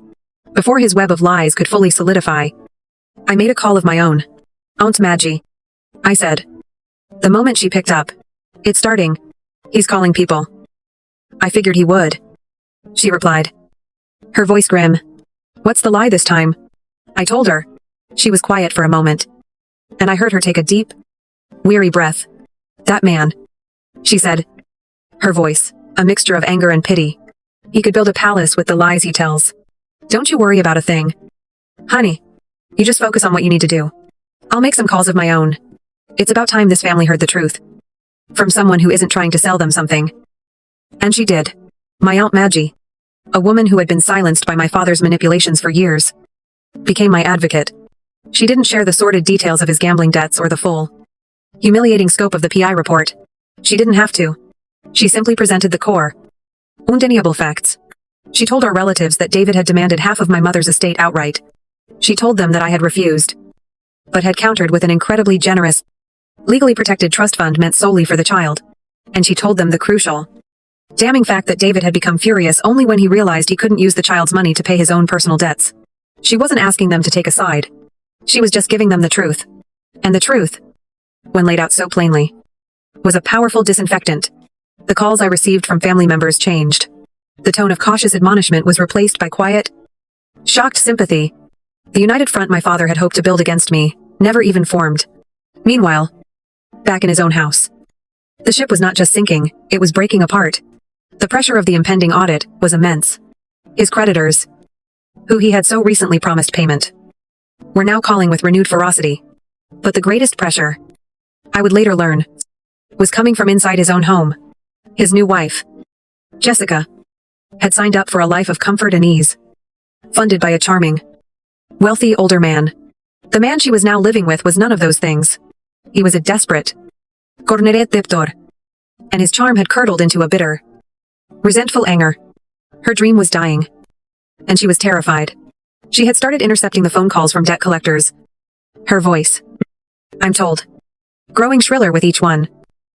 Before his web of lies could fully solidify, I made a call of my own. Aunt Maggie, I said. The moment she picked up, it's starting. He's calling people. I figured he would. She replied, her voice grim. What's the lie this time? I told her. She was quiet for a moment, and I heard her take a deep, weary breath. That man, she said. Her voice, a mixture of anger and pity. He could build a palace with the lies he tells. Don't you worry about a thing. Honey, you just focus on what you need to do. I'll make some calls of my own. It's about time this family heard the truth. From someone who isn't trying to sell them something. And she did. My Aunt Maggie, a woman who had been silenced by my father's manipulations for years, became my advocate. She didn't share the sordid details of his gambling debts or the full, humiliating scope of the PI report. She didn't have to. She simply presented the core, undeniable facts. She told our relatives that David had demanded half of my mother's estate outright. She told them that I had refused, but had countered with an incredibly generous, legally protected trust fund meant solely for the child. And she told them the crucial, damning fact that David had become furious only when he realized he couldn't use the child's money to pay his own personal debts. She wasn't asking them to take a side. She was just giving them the truth. And the truth, when laid out so plainly, was a powerful disinfectant. The calls I received from family members changed. The tone of cautious admonishment was replaced by quiet, shocked sympathy. The united front my father had hoped to build against me never even formed. Meanwhile, back in his own house, the ship was not just sinking, it was breaking apart. The pressure of the impending audit was immense. His creditors, who he had so recently promised payment, were now calling with renewed ferocity. But the greatest pressure, I would later learn, was coming from inside his own home. His new wife, Jessica, had signed up for a life of comfort and ease, funded by a charming, wealthy older man. The man she was now living with was none of those things. He was a desperate, corneret dictator, and his charm had curdled into a bitter, resentful anger. Her dream was dying, and she was terrified. She had started intercepting the phone calls from debt collectors. Her voice, I'm told, growing shriller with each one.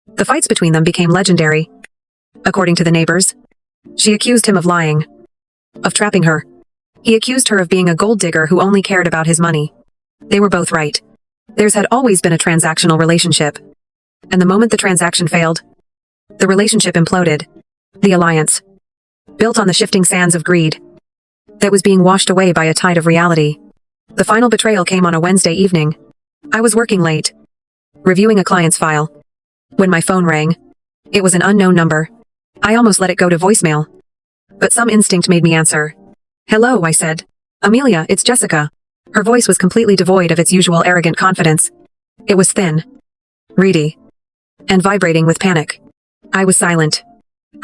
The fights between them became legendary. According to the neighbors, she accused him of lying, of trapping her. He accused her of being a gold digger who only cared about his money. They were both right. Theirs had always been a transactional relationship. And the moment the transaction failed, the relationship imploded. The alliance, built on the shifting sands of greed, that was being washed away by a tide of reality. The final betrayal came on a Wednesday evening. I was working late, reviewing a client's file, when my phone rang. It was an unknown number. I almost let it go to voicemail, but some instinct made me answer. Hello, I said. Amelia, it's Jessica. Her voice was completely devoid of its usual arrogant confidence. It was thin, reedy, and vibrating with panic. I was silent.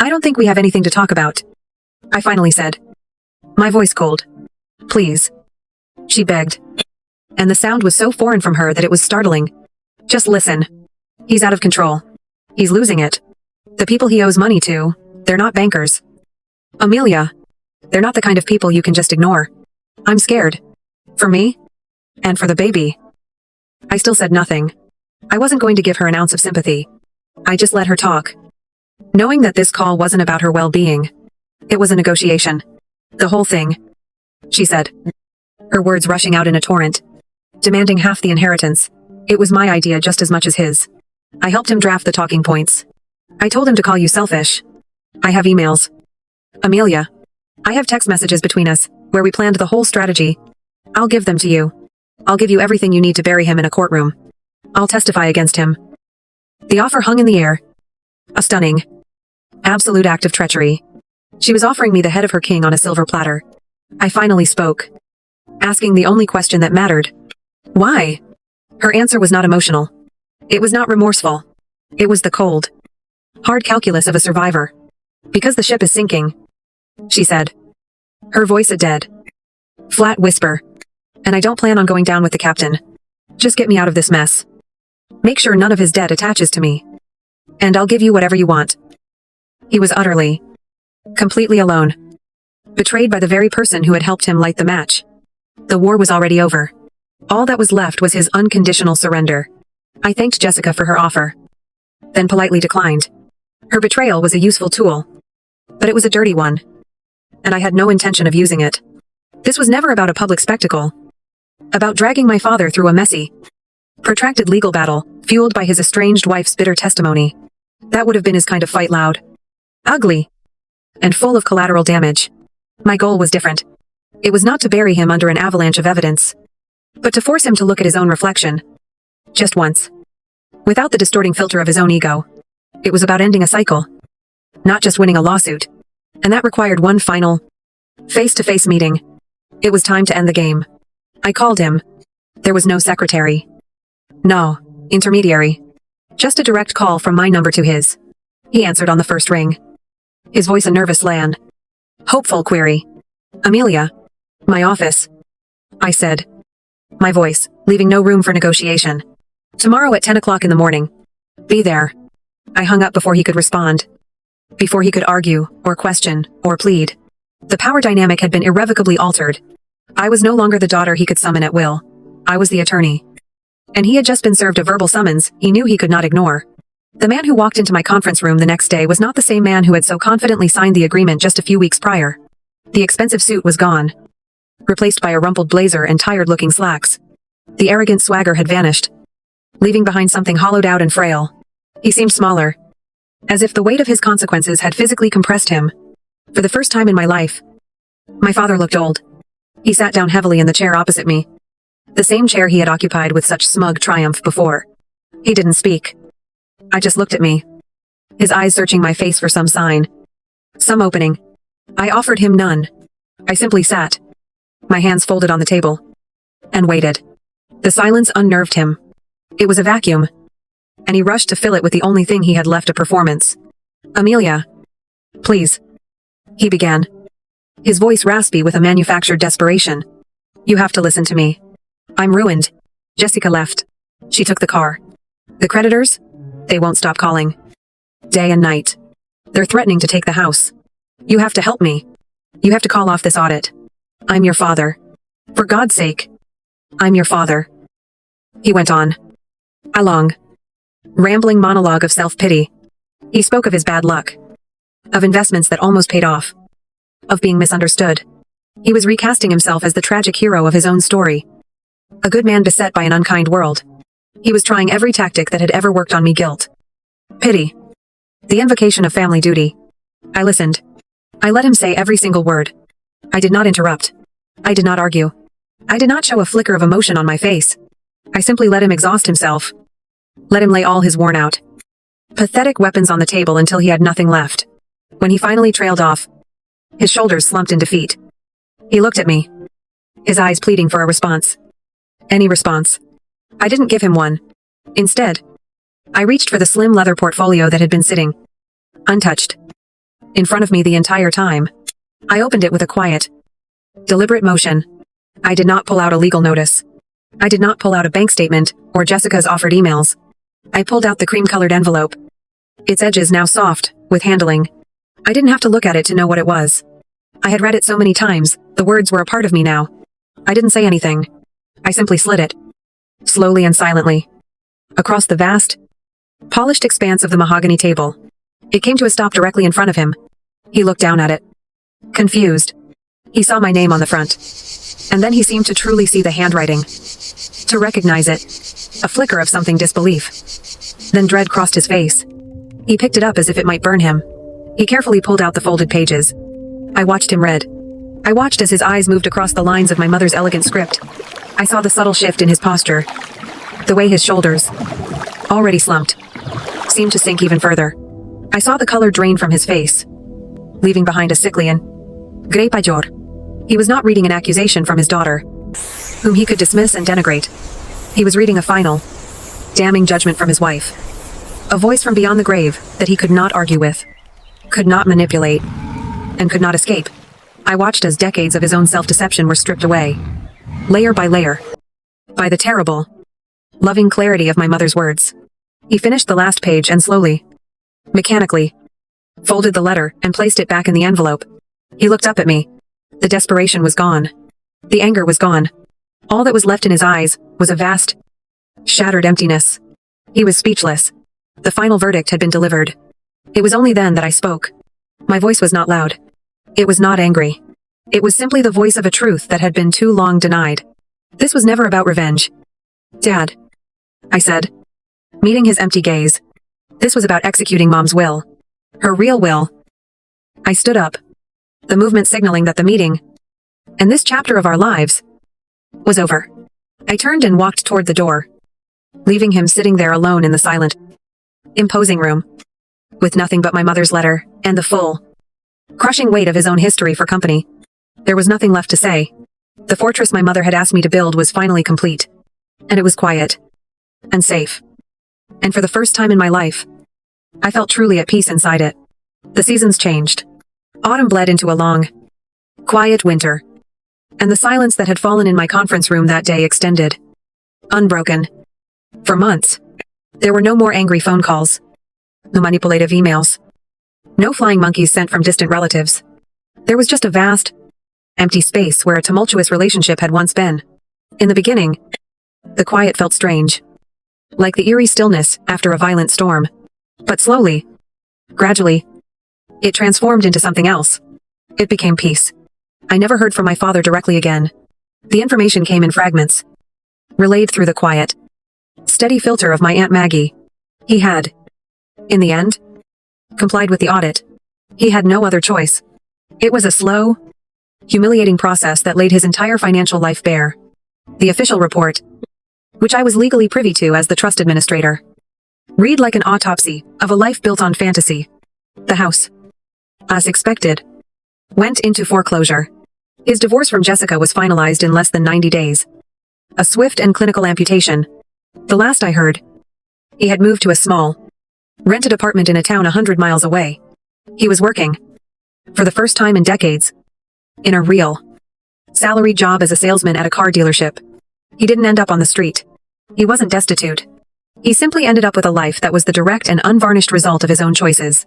I don't think we have anything to talk about, I finally said. My voice cold. Please, she begged. And the sound was so foreign from her that it was startling. Just listen. He's out of control. He's losing it. The people he owes money to, they're not bankers. Amelia, they're not the kind of people you can just ignore. I'm scared. For me? And for the baby. I still said nothing. I wasn't going to give her an ounce of sympathy. I just let her talk, knowing that this call wasn't about her well-being. It was a negotiation. The whole thing, she said, her words rushing out in a torrent, demanding half the inheritance. It was my idea just as much as his. I helped him draft the talking points. I told him to call you selfish. I have emails. Amelia. I have text messages between us, where we planned the whole strategy. I'll give them to you. I'll give you everything you need to bury him in a courtroom. I'll testify against him. The offer hung in the air. A stunning, absolute act of treachery. She was offering me the head of her king on a silver platter. I finally spoke, asking the only question that mattered. Why? Her answer was not emotional. It was not remorseful. It was the cold, hard calculus of a survivor. Because the ship is sinking, she said. Her voice a dead, flat whisper. And I don't plan on going down with the captain. Just get me out of this mess. Make sure none of his debt attaches to me. And I'll give you whatever you want. He was utterly, completely alone. Betrayed by the very person who had helped him light the match. The war was already over. All that was left was his unconditional surrender. I thanked Jessica for her offer. Then politely declined. Her betrayal was a useful tool. But it was a dirty one. And I had no intention of using it. This was never about a public spectacle. About dragging my father through a messy, protracted legal battle, fueled by his estranged wife's bitter testimony. That would have been his kind of fight, loud, ugly, and full of collateral damage. My goal was different. It was not to bury him under an avalanche of evidence, but to force him to look at his own reflection. Just once. Without the distorting filter of his own ego. It was about ending a cycle. Not just winning a lawsuit. And that required one final, face-to-face meeting. It was time to end the game. I called him. There was no secretary. No intermediary. Just a direct call from my number to his. He answered on the first ring. His voice a nervous lan. Hopeful query. Amelia. My office. I said. My voice, leaving no room for negotiation. Tomorrow at 10 o'clock in the morning. Be there. I hung up before he could respond. Before he could argue, or question, or plead. The power dynamic had been irrevocably altered. I was no longer the daughter he could summon at will. I was the attorney. And he had just been served a verbal summons he knew he could not ignore. The man who walked into my conference room the next day was not the same man who had so confidently signed the agreement just a few weeks prior. The expensive suit was gone. Replaced by a rumpled blazer and tired-looking slacks. The arrogant swagger had vanished. Leaving behind something hollowed out and frail. He seemed smaller. As if the weight of his consequences had physically compressed him. For the first time in my life. My father looked old. He sat down heavily in the chair opposite me. The same chair he had occupied with such smug triumph before. He didn't speak. I just looked at me. His eyes searching my face for some sign. Some opening. I offered him none. I simply sat. My hands folded on the table. And waited. The silence unnerved him. It was a vacuum. And he rushed to fill it with the only thing he had left, a performance. Amelia. Please. He began. His voice raspy with a manufactured desperation. You have to listen to me. I'm ruined. Jessica left. She took the car. The creditors? They won't stop calling. Day and night. They're threatening to take the house. You have to help me. You have to call off this audit. I'm your father. For God's sake. I'm your father. He went on. A long, rambling monologue of self-pity. He spoke of his bad luck. Of investments that almost paid off. Of being misunderstood. He was recasting himself as the tragic hero of his own story. A good man beset by an unkind world. He was trying every tactic that had ever worked on me: guilt. Pity. The invocation of family duty. I listened. I let him say every single word. I did not interrupt. I did not argue. I did not show a flicker of emotion on my face. I simply let him exhaust himself. Let him lay all his worn-out, pathetic weapons on the table until he had nothing left. When he finally trailed off, his shoulders slumped in defeat. He looked at me, his eyes pleading for a response. Any response. I didn't give him one. Instead, I reached for the slim leather portfolio that had been sitting, untouched, in front of me the entire time. I opened it with a quiet, deliberate motion. I did not pull out a legal notice. I did not pull out a bank statement or Jessica's offered emails. I pulled out the cream-colored envelope. Its edges now soft, with handling. I didn't have to look at it to know what it was. I had read it so many times, the words were a part of me now. I didn't say anything. I simply slid it. Slowly and silently. Across the vast, polished expanse of the mahogany table. It came to a stop directly in front of him. He looked down at it. Confused. He saw my name on the front. And then he seemed to truly see the handwriting. To recognize it. A flicker of something disbelief. Then dread crossed his face. He picked it up as if it might burn him. He carefully pulled out the folded pages. I watched him read. I watched as his eyes moved across the lines of my mother's elegant script. I saw the subtle shift in his posture. The way his shoulders, already slumped, seemed to sink even further. I saw the color drain from his face, leaving behind a sickly and grey pajor. He was not reading an accusation from his daughter, whom he could dismiss and denigrate. He was reading a final, damning judgment from his wife. A voice from beyond the grave that he could not argue with, could not manipulate, and could not escape. I watched as decades of his own self-deception were stripped away, layer by layer, by the terrible, loving clarity of my mother's words. He finished the last page and slowly, mechanically, folded the letter and placed it back in the envelope. He looked up at me. The desperation was gone. The anger was gone. All that was left in his eyes was a vast, shattered emptiness. He was speechless. The final verdict had been delivered. It was only then that I spoke. My voice was not loud. It was not angry. It was simply the voice of a truth that had been too long denied. This was never about revenge. Dad, I said, meeting his empty gaze. This was about executing Mom's will. Her real will. I stood up, the movement signaling that the meeting, and this chapter of our lives, was over. I turned and walked toward the door, leaving him sitting there alone in the silent, imposing room, with nothing but my mother's letter and the full, crushing weight of his own history for company. There was nothing left to say. The fortress my mother had asked me to build was finally complete, and it was quiet and safe. And for the first time in my life, I felt truly at peace inside it. The seasons changed. Autumn bled into a long, quiet winter, and the silence that had fallen in my conference room that day extended, unbroken. For months, there were no more angry phone calls, no manipulative emails, no flying monkeys sent from distant relatives. There was just a vast, empty space where a tumultuous relationship had once been. In the beginning, the quiet felt strange, like the eerie stillness after a violent storm. But slowly, gradually, it transformed into something else. It became peace. I never heard from my father directly again. The information came in fragments, relayed through the quiet, steady filter of my Aunt Maggie. He had, in the end, complied with the audit. He had no other choice. It was a slow, humiliating process that laid his entire financial life bare. The official report, which I was legally privy to as the trust administrator, read like an autopsy of a life built on fantasy. The house, as expected, went into foreclosure. His divorce from Jessica was finalized in less than 90 days. A swift and clinical amputation. The last I heard, he had moved to a small, rented apartment in a town 100 miles away. He was working, for the first time in decades, in a real, salaried job as a salesman at a car dealership. He didn't end up on the street. He wasn't destitute. He simply ended up with a life that was the direct and unvarnished result of his own choices.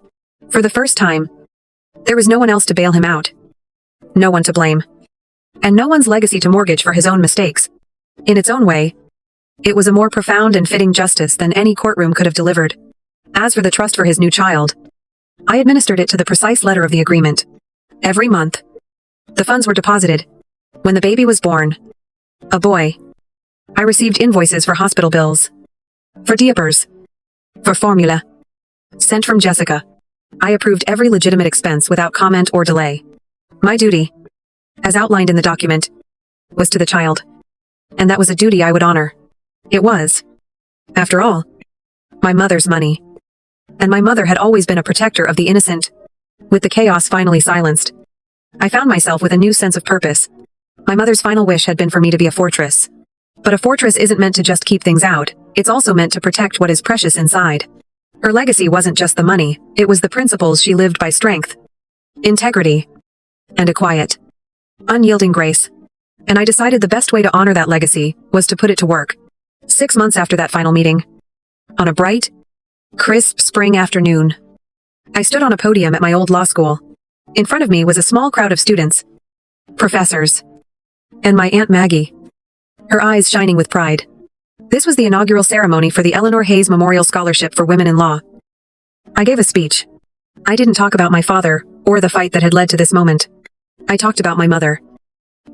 For the first time, there was no one else to bail him out. No one to blame. And no one's legacy to mortgage for his own mistakes. In its own way, it was a more profound and fitting justice than any courtroom could have delivered. As for the trust for his new child, I administered it to the precise letter of the agreement. Every month, the funds were deposited. When the baby was born, a boy, I received invoices for hospital bills, for diapers, for formula, sent from Jessica. I approved every legitimate expense without comment or delay. My duty, as outlined in the document, was to the child. And that was a duty I would honor. It was, after all, my mother's money. And my mother had always been a protector of the innocent. With the chaos finally silenced, I found myself with a new sense of purpose. My mother's final wish had been for me to be a fortress. But a fortress isn't meant to just keep things out, it's also meant to protect what is precious inside. Her legacy wasn't just the money, it was the principles she lived by: strength, integrity, and a quiet, unyielding grace. And I decided the best way to honor that legacy was to put it to work. 6 months after that final meeting, on a bright, crisp spring afternoon, I stood on a podium at my old law school. In front of me was a small crowd of students, professors, and my Aunt Maggie, her eyes shining with pride. This was the inaugural ceremony for the Eleanor Hayes Memorial Scholarship for Women in Law. I gave a speech. I didn't talk about my father, or the fight that had led to this moment. I talked about my mother,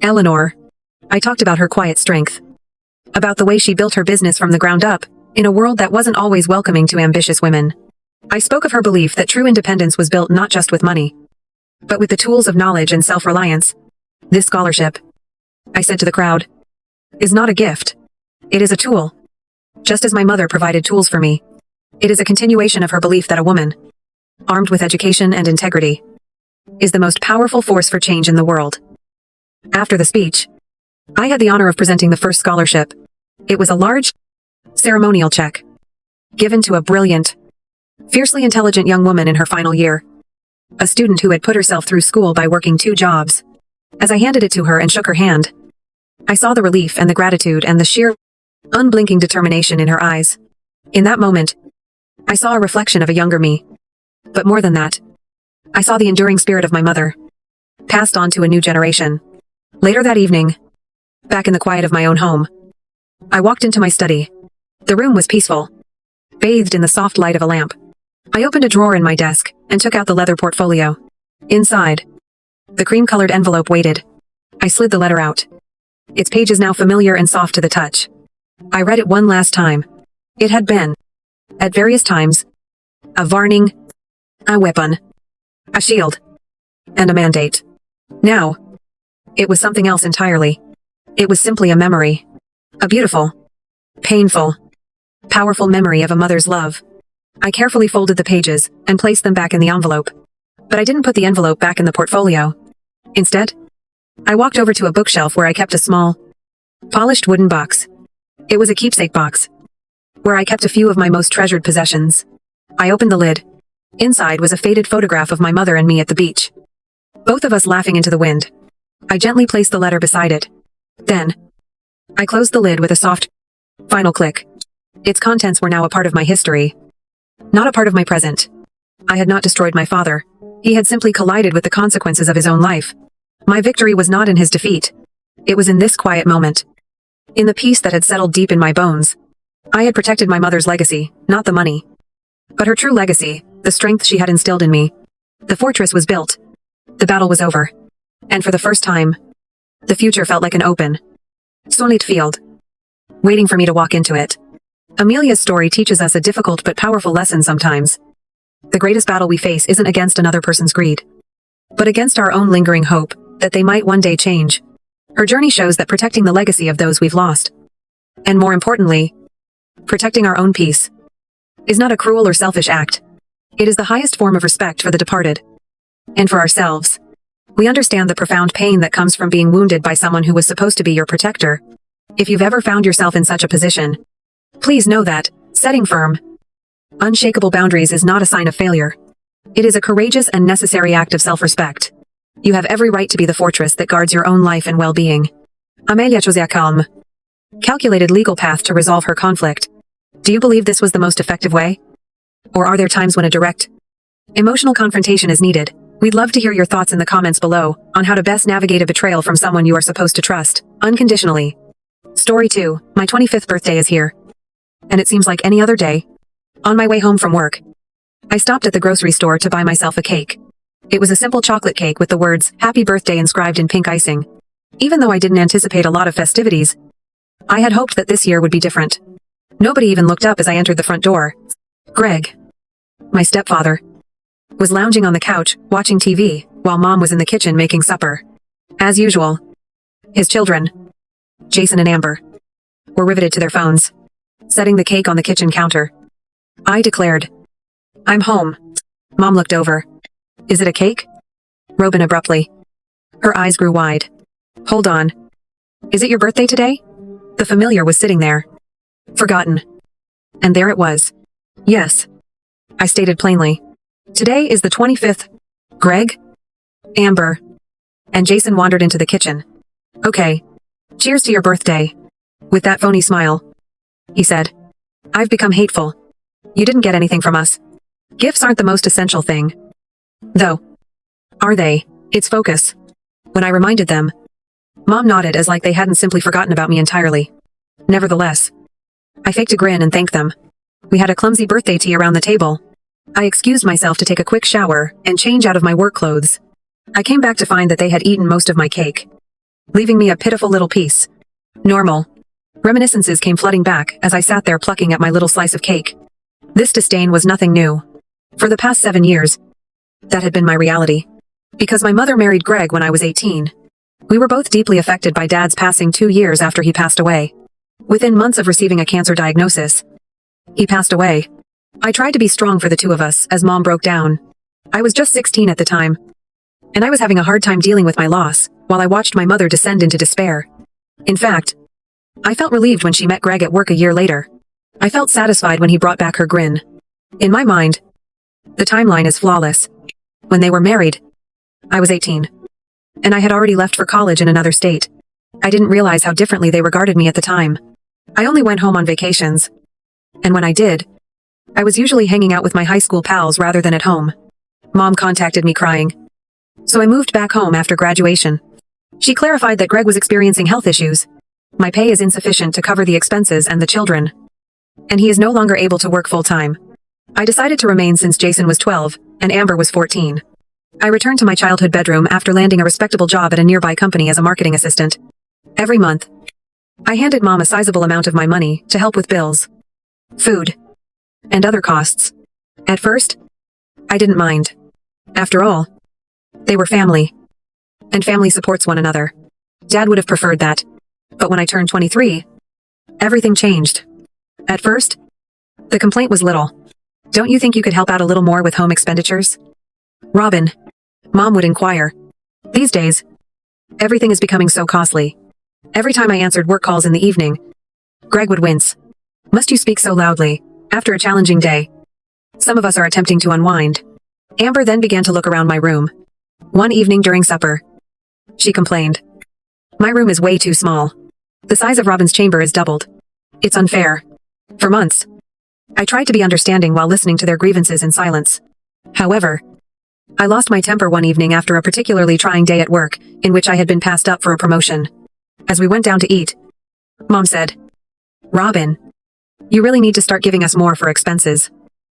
Eleanor. I talked about her quiet strength, about the way she built her business from the ground up, in a world that wasn't always welcoming to ambitious women. I spoke of her belief that true independence was built not just with money, but with the tools of knowledge and self-reliance. This scholarship, I said to the crowd, is not a gift. It is a tool. Just as my mother provided tools for me, it is a continuation of her belief that a woman, armed with education and integrity, is the most powerful force for change in the world. After the speech, I had the honor of presenting the first scholarship. It was a large, ceremonial check, given to a brilliant, fiercely intelligent young woman in her final year, a student who had put herself through school by working 2 jobs. As I handed it to her and shook her hand, I saw the relief and the gratitude and the sheer, unblinking determination in her eyes. In that moment, I saw a reflection of a younger me. But more than that, I saw the enduring spirit of my mother, passed on to a new generation. Later that evening, back in the quiet of my own home, I walked into my study. The room was peaceful, bathed in the soft light of a lamp. I opened a drawer in my desk and took out the leather portfolio. Inside, the cream-colored envelope waited. I slid the letter out. Its pages now familiar and soft to the touch. I read it one last time. It had been, at various times, a warning, a weapon, a shield, and a mandate. Now, it was something else entirely. It was simply a memory. A beautiful, painful, powerful memory of a mother's love. I carefully folded the pages and placed them back in the envelope. But I didn't put the envelope back in the portfolio. Instead, I walked over to a bookshelf where I kept a small, polished wooden box. It was a keepsake box, where I kept a few of my most treasured possessions. I opened the lid. Inside was a faded photograph of my mother and me at the beach, both of us laughing into the wind. I gently placed the letter beside it. Then, I closed the lid with a soft, final click. Its contents were now a part of my history, not a part of my present. I had not destroyed my father. He had simply collided with the consequences of his own life. My victory was not in his defeat. It was in this quiet moment, in the peace that had settled deep in my bones. I had protected my mother's legacy, not the money, but her true legacy, the strength she had instilled in me. The fortress was built. The battle was over. And for the first time, the future felt like an open, sunlit field, waiting for me to walk into it. Amelia's story teaches us a difficult but powerful lesson sometimes. The greatest battle we face isn't against another person's greed, but against our own lingering hope that they might one day change. Her journey shows that protecting the legacy of those we've lost, and more importantly, protecting our own peace, is not a cruel or selfish act. It is the highest form of respect for the departed, and for ourselves. We understand the profound pain that comes from being wounded by someone who was supposed to be your protector. If you've ever found yourself in such a position, please know that setting firm, unshakable boundaries is not a sign of failure. It is a courageous and necessary act of self-respect. You have every right to be the fortress that guards your own life and well-being. Amelia chose a calm, calculated legal path to resolve her conflict. Do you believe this was the most effective way? Or are there times when a direct, emotional confrontation is needed? We'd love to hear your thoughts in the comments below on how to best navigate a betrayal from someone you are supposed to trust, unconditionally. Story 2, my 25th birthday is here. And it seems like any other day. On my way home from work, I stopped at the grocery store to buy myself a cake. It was a simple chocolate cake with the words, "Happy Birthday" inscribed in pink icing. Even though I didn't anticipate a lot of festivities, I had hoped that this year would be different. Nobody even looked up as I entered the front door. Greg, my stepfather, was lounging on the couch, watching TV, while Mom was in the kitchen making supper. As usual, his children, Jason and Amber, were riveted to their phones, setting the cake on the kitchen counter. I declared, "I'm home." Mom looked over. "Is it a cake?" Robin abruptly. Her eyes grew wide. "Hold on. Is it your birthday today?" The familiar was sitting there, forgotten. And there it was. "Yes," I stated plainly. "Today is the 25th. Greg, Amber, and Jason wandered into the kitchen. "Okay. Cheers to your birthday." With that phony smile, he said, "I've become hateful. You didn't get anything from us. Gifts aren't the most essential thing, though. Are they? It's focus." When I reminded them, Mom nodded as like they hadn't simply forgotten about me entirely. Nevertheless, I faked a grin and thanked them. We had a clumsy birthday tea around the table. I excused myself to take a quick shower and change out of my work clothes. I came back to find that they had eaten most of my cake, leaving me a pitiful little piece. Normal. Reminiscences came flooding back as I sat there plucking at my little slice of cake. This disdain was nothing new. For the past 7 years, that had been my reality. Because my mother married Greg when I was 18. We were both deeply affected by Dad's passing 2 years after he passed away. Within months of receiving a cancer diagnosis, he passed away. I tried to be strong for the two of us as Mom broke down. I was just 16 at the time, and I was having a hard time dealing with my loss, while I watched my mother descend into despair. In fact, I felt relieved when she met Greg at work a year later. I felt satisfied when he brought back her grin. In my mind, the timeline is flawless. When they were married, I was 18. And I had already left for college in another state. I didn't realize how differently they regarded me at the time. I only went home on vacations. And when I did, I was usually hanging out with my high school pals rather than at home. Mom contacted me crying. So I moved back home after graduation. She clarified that Greg was experiencing health issues. My pay is insufficient to cover the expenses and the children. And he is no longer able to work full-time. I decided to remain since Jason was 12, and Amber was 14. I returned to my childhood bedroom after landing a respectable job at a nearby company as a marketing assistant. Every month, I handed Mom a sizable amount of my money to help with bills, food, and other costs. At first, I didn't mind. After all, they were family. And family supports one another. Dad would have preferred that. But when I turned 23, everything changed. At first, the complaint was little. Don't you think you could help out a little more with home expenditures? Robin, Mom would inquire. These days, everything is becoming so costly. Every time I answered work calls in the evening, Greg would wince. Must you speak so loudly, after a challenging day? Some of us are attempting to unwind. Amber then began to look around my room. One evening during supper, she complained. My room is way too small. The size of Robin's chamber is doubled. It's unfair. For months, I tried to be understanding while listening to their grievances in silence. However, I lost my temper one evening after a particularly trying day at work, in which I had been passed up for a promotion. As we went down to eat, Mom said, "Robin, you really need to start giving us more for expenses.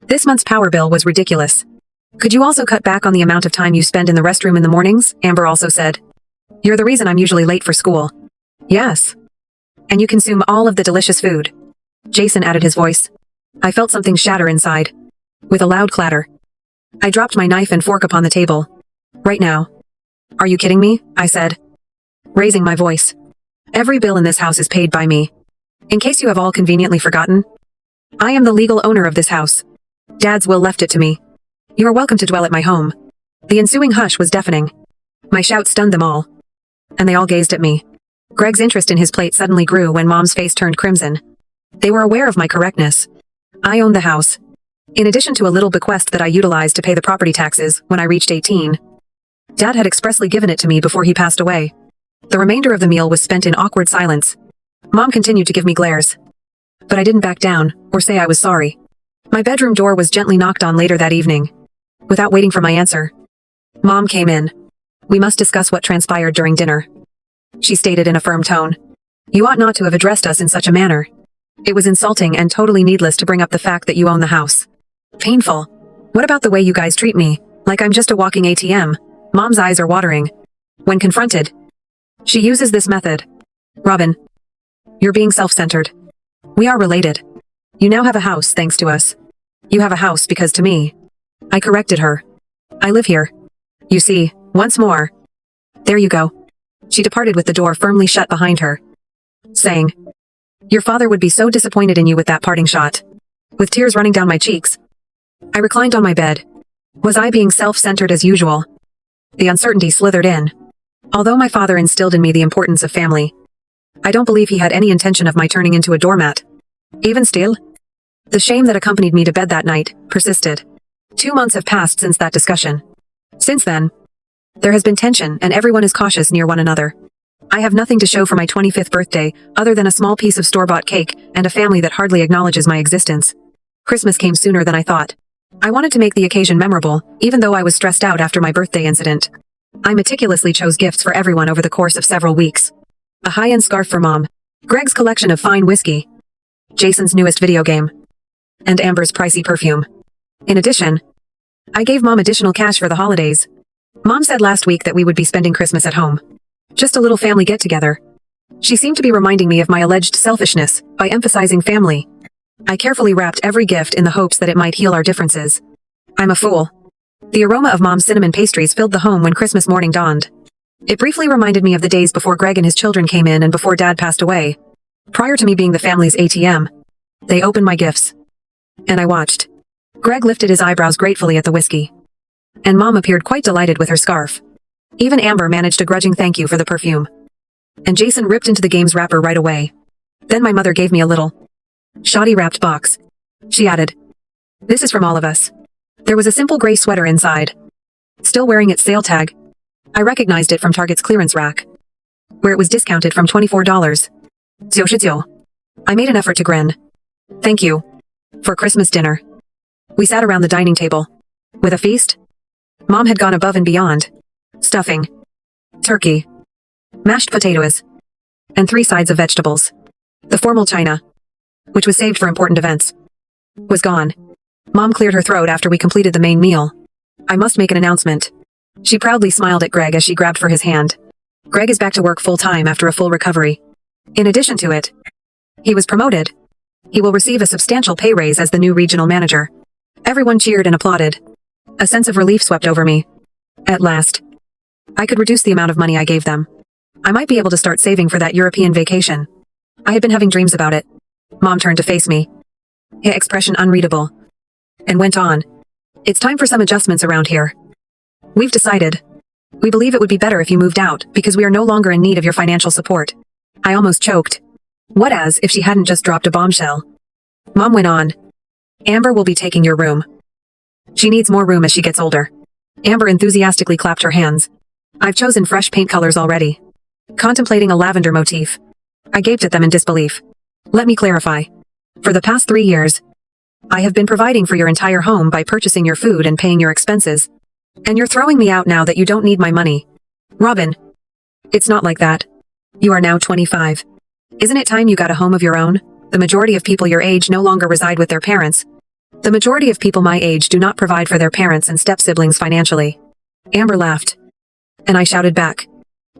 This month's power bill was ridiculous. Could you also cut back on the amount of time you spend in the restroom in the mornings?" Amber also said. "You're the reason I'm usually late for school." "Yes. And you consume all of the delicious food." Jason added his voice. I felt something shatter inside. With a loud clatter, I dropped my knife and fork upon the table. "Right now." "Are you kidding me?" I said, raising my voice. "Every bill in this house is paid by me. In case you have all conveniently forgotten, I am the legal owner of this house. Dad's will left it to me. You are welcome to dwell at my home." The ensuing hush was deafening. My shout stunned them all, and they all gazed at me. Greg's interest in his plate suddenly grew when Mom's face turned crimson. They were aware of my correctness. I owned the house. In addition to a little bequest that I utilized to pay the property taxes when I reached 18. Dad had expressly given it to me before he passed away. The remainder of the meal was spent in awkward silence. Mom continued to give me glares. But I didn't back down, or say I was sorry. My bedroom door was gently knocked on later that evening. Without waiting for my answer, Mom came in. "We must discuss what transpired during dinner," she stated in a firm tone. "You ought not to have addressed us in such a manner. It was insulting and totally needless to bring up the fact that you own the house. Painful. What about the way you guys treat me, like I'm just a walking ATM?" Mom's eyes are watering. When confronted, she uses this method. "Robin, you're being self-centered. We are related. You now have a house thanks to us. You have a house because to me." I corrected her. "I live here. You see, once more." "There you go." She departed with the door firmly shut behind her, saying, "Your father would be so disappointed in you with that parting shot." With tears running down my cheeks, I reclined on my bed. Was I being self-centered as usual? The uncertainty slithered in. Although my father instilled in me the importance of family, I don't believe he had any intention of my turning into a doormat. Even still, the shame that accompanied me to bed that night persisted. 2 months have passed since that discussion. Since then, there has been tension and everyone is cautious near one another. I have nothing to show for my 25th birthday other than a small piece of store-bought cake and a family that hardly acknowledges my existence. Christmas came sooner than I thought. I wanted to make the occasion memorable, even though I was stressed out after my birthday incident. I meticulously chose gifts for everyone over the course of several weeks. A high-end scarf for Mom, Greg's collection of fine whiskey, Jason's newest video game, and Amber's pricey perfume. In addition, I gave Mom additional cash for the holidays. Mom said last week that we would be spending Christmas at home. Just a little family get-together. She seemed to be reminding me of my alleged selfishness by emphasizing family. I carefully wrapped every gift in the hopes that it might heal our differences. I'm a fool. The aroma of Mom's cinnamon pastries filled the home when Christmas morning dawned. It briefly reminded me of the days before Greg and his children came in and before Dad passed away. Prior to me being the family's ATM, they opened my gifts. And I watched. Greg lifted his eyebrows gratefully at the whiskey. And Mom appeared quite delighted with her scarf. Even Amber managed a grudging thank you for the perfume. And Jason ripped into the game's wrapper right away. Then my mother gave me a little shoddy wrapped box. She added, "This is from all of us." There was a simple gray sweater inside. Still wearing its sale tag. I recognized it from Target's clearance rack, where it was discounted from $24. 9.9. I made an effort to grin. Thank you. For Christmas dinner. We sat around the dining table. With a feast? Mom had gone above and beyond. Stuffing. Turkey. Mashed potatoes. And 3 sides of vegetables. The formal china, which was saved for important events, was gone. Mom cleared her throat after we completed the main meal. I must make an announcement. She proudly smiled at Greg as she grabbed for his hand. Greg is back to work full-time after a full recovery. In addition to it, he was promoted. He will receive a substantial pay raise as the new regional manager. Everyone cheered and applauded. A sense of relief swept over me. At last, I could reduce the amount of money I gave them. I might be able to start saving for that European vacation. I had been having dreams about it. Mom turned to face me. Her expression unreadable. And went on. It's time for some adjustments around here. We've decided. We believe it would be better if you moved out because we are no longer in need of your financial support. I almost choked. What as if she hadn't just dropped a bombshell. Mom went on. Amber will be taking your room. She needs more room as she gets older. Amber enthusiastically clapped her hands. I've chosen fresh paint colors already. Contemplating a lavender motif. I gaped at them in disbelief. Let me clarify. For the past 3 years, I have been providing for your entire home by purchasing your food and paying your expenses. And you're throwing me out now that you don't need my money. Robin. It's not like that. You are now 25. Isn't it time you got a home of your own? The majority of people your age no longer reside with their parents. The majority of people my age do not provide for their parents and step-siblings financially. Amber laughed. And I shouted back.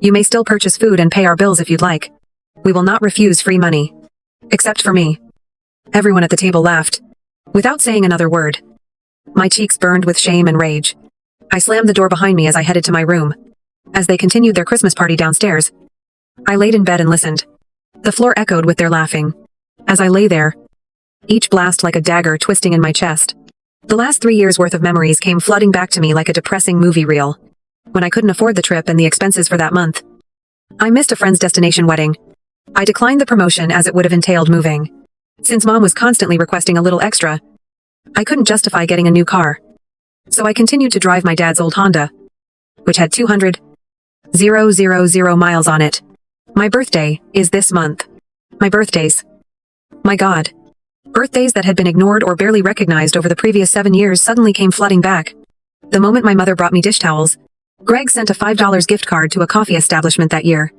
You may still purchase food and pay our bills if you'd like. We will not refuse free money. Except for me. Everyone at the table laughed. Without saying another word. My cheeks burned with shame and rage. I slammed the door behind me as I headed to my room. As they continued their Christmas party downstairs, I laid in bed and listened. The floor echoed with their laughing. As I lay there, each blast like a dagger twisting in my chest. The last 3 years' worth of memories came flooding back to me like a depressing movie reel. When I couldn't afford the trip and the expenses for that month. I missed a friend's destination wedding. I declined the promotion as it would have entailed moving. Since Mom was constantly requesting a little extra, I couldn't justify getting a new car. So I continued to drive my dad's old Honda, which had 200,000 miles on it. My birthday is this month. My birthdays. My God. Birthdays that had been ignored or barely recognized over the previous 7 years suddenly came flooding back. The moment my mother brought me dish towels, Greg sent a $5 gift card to a coffee establishment that year.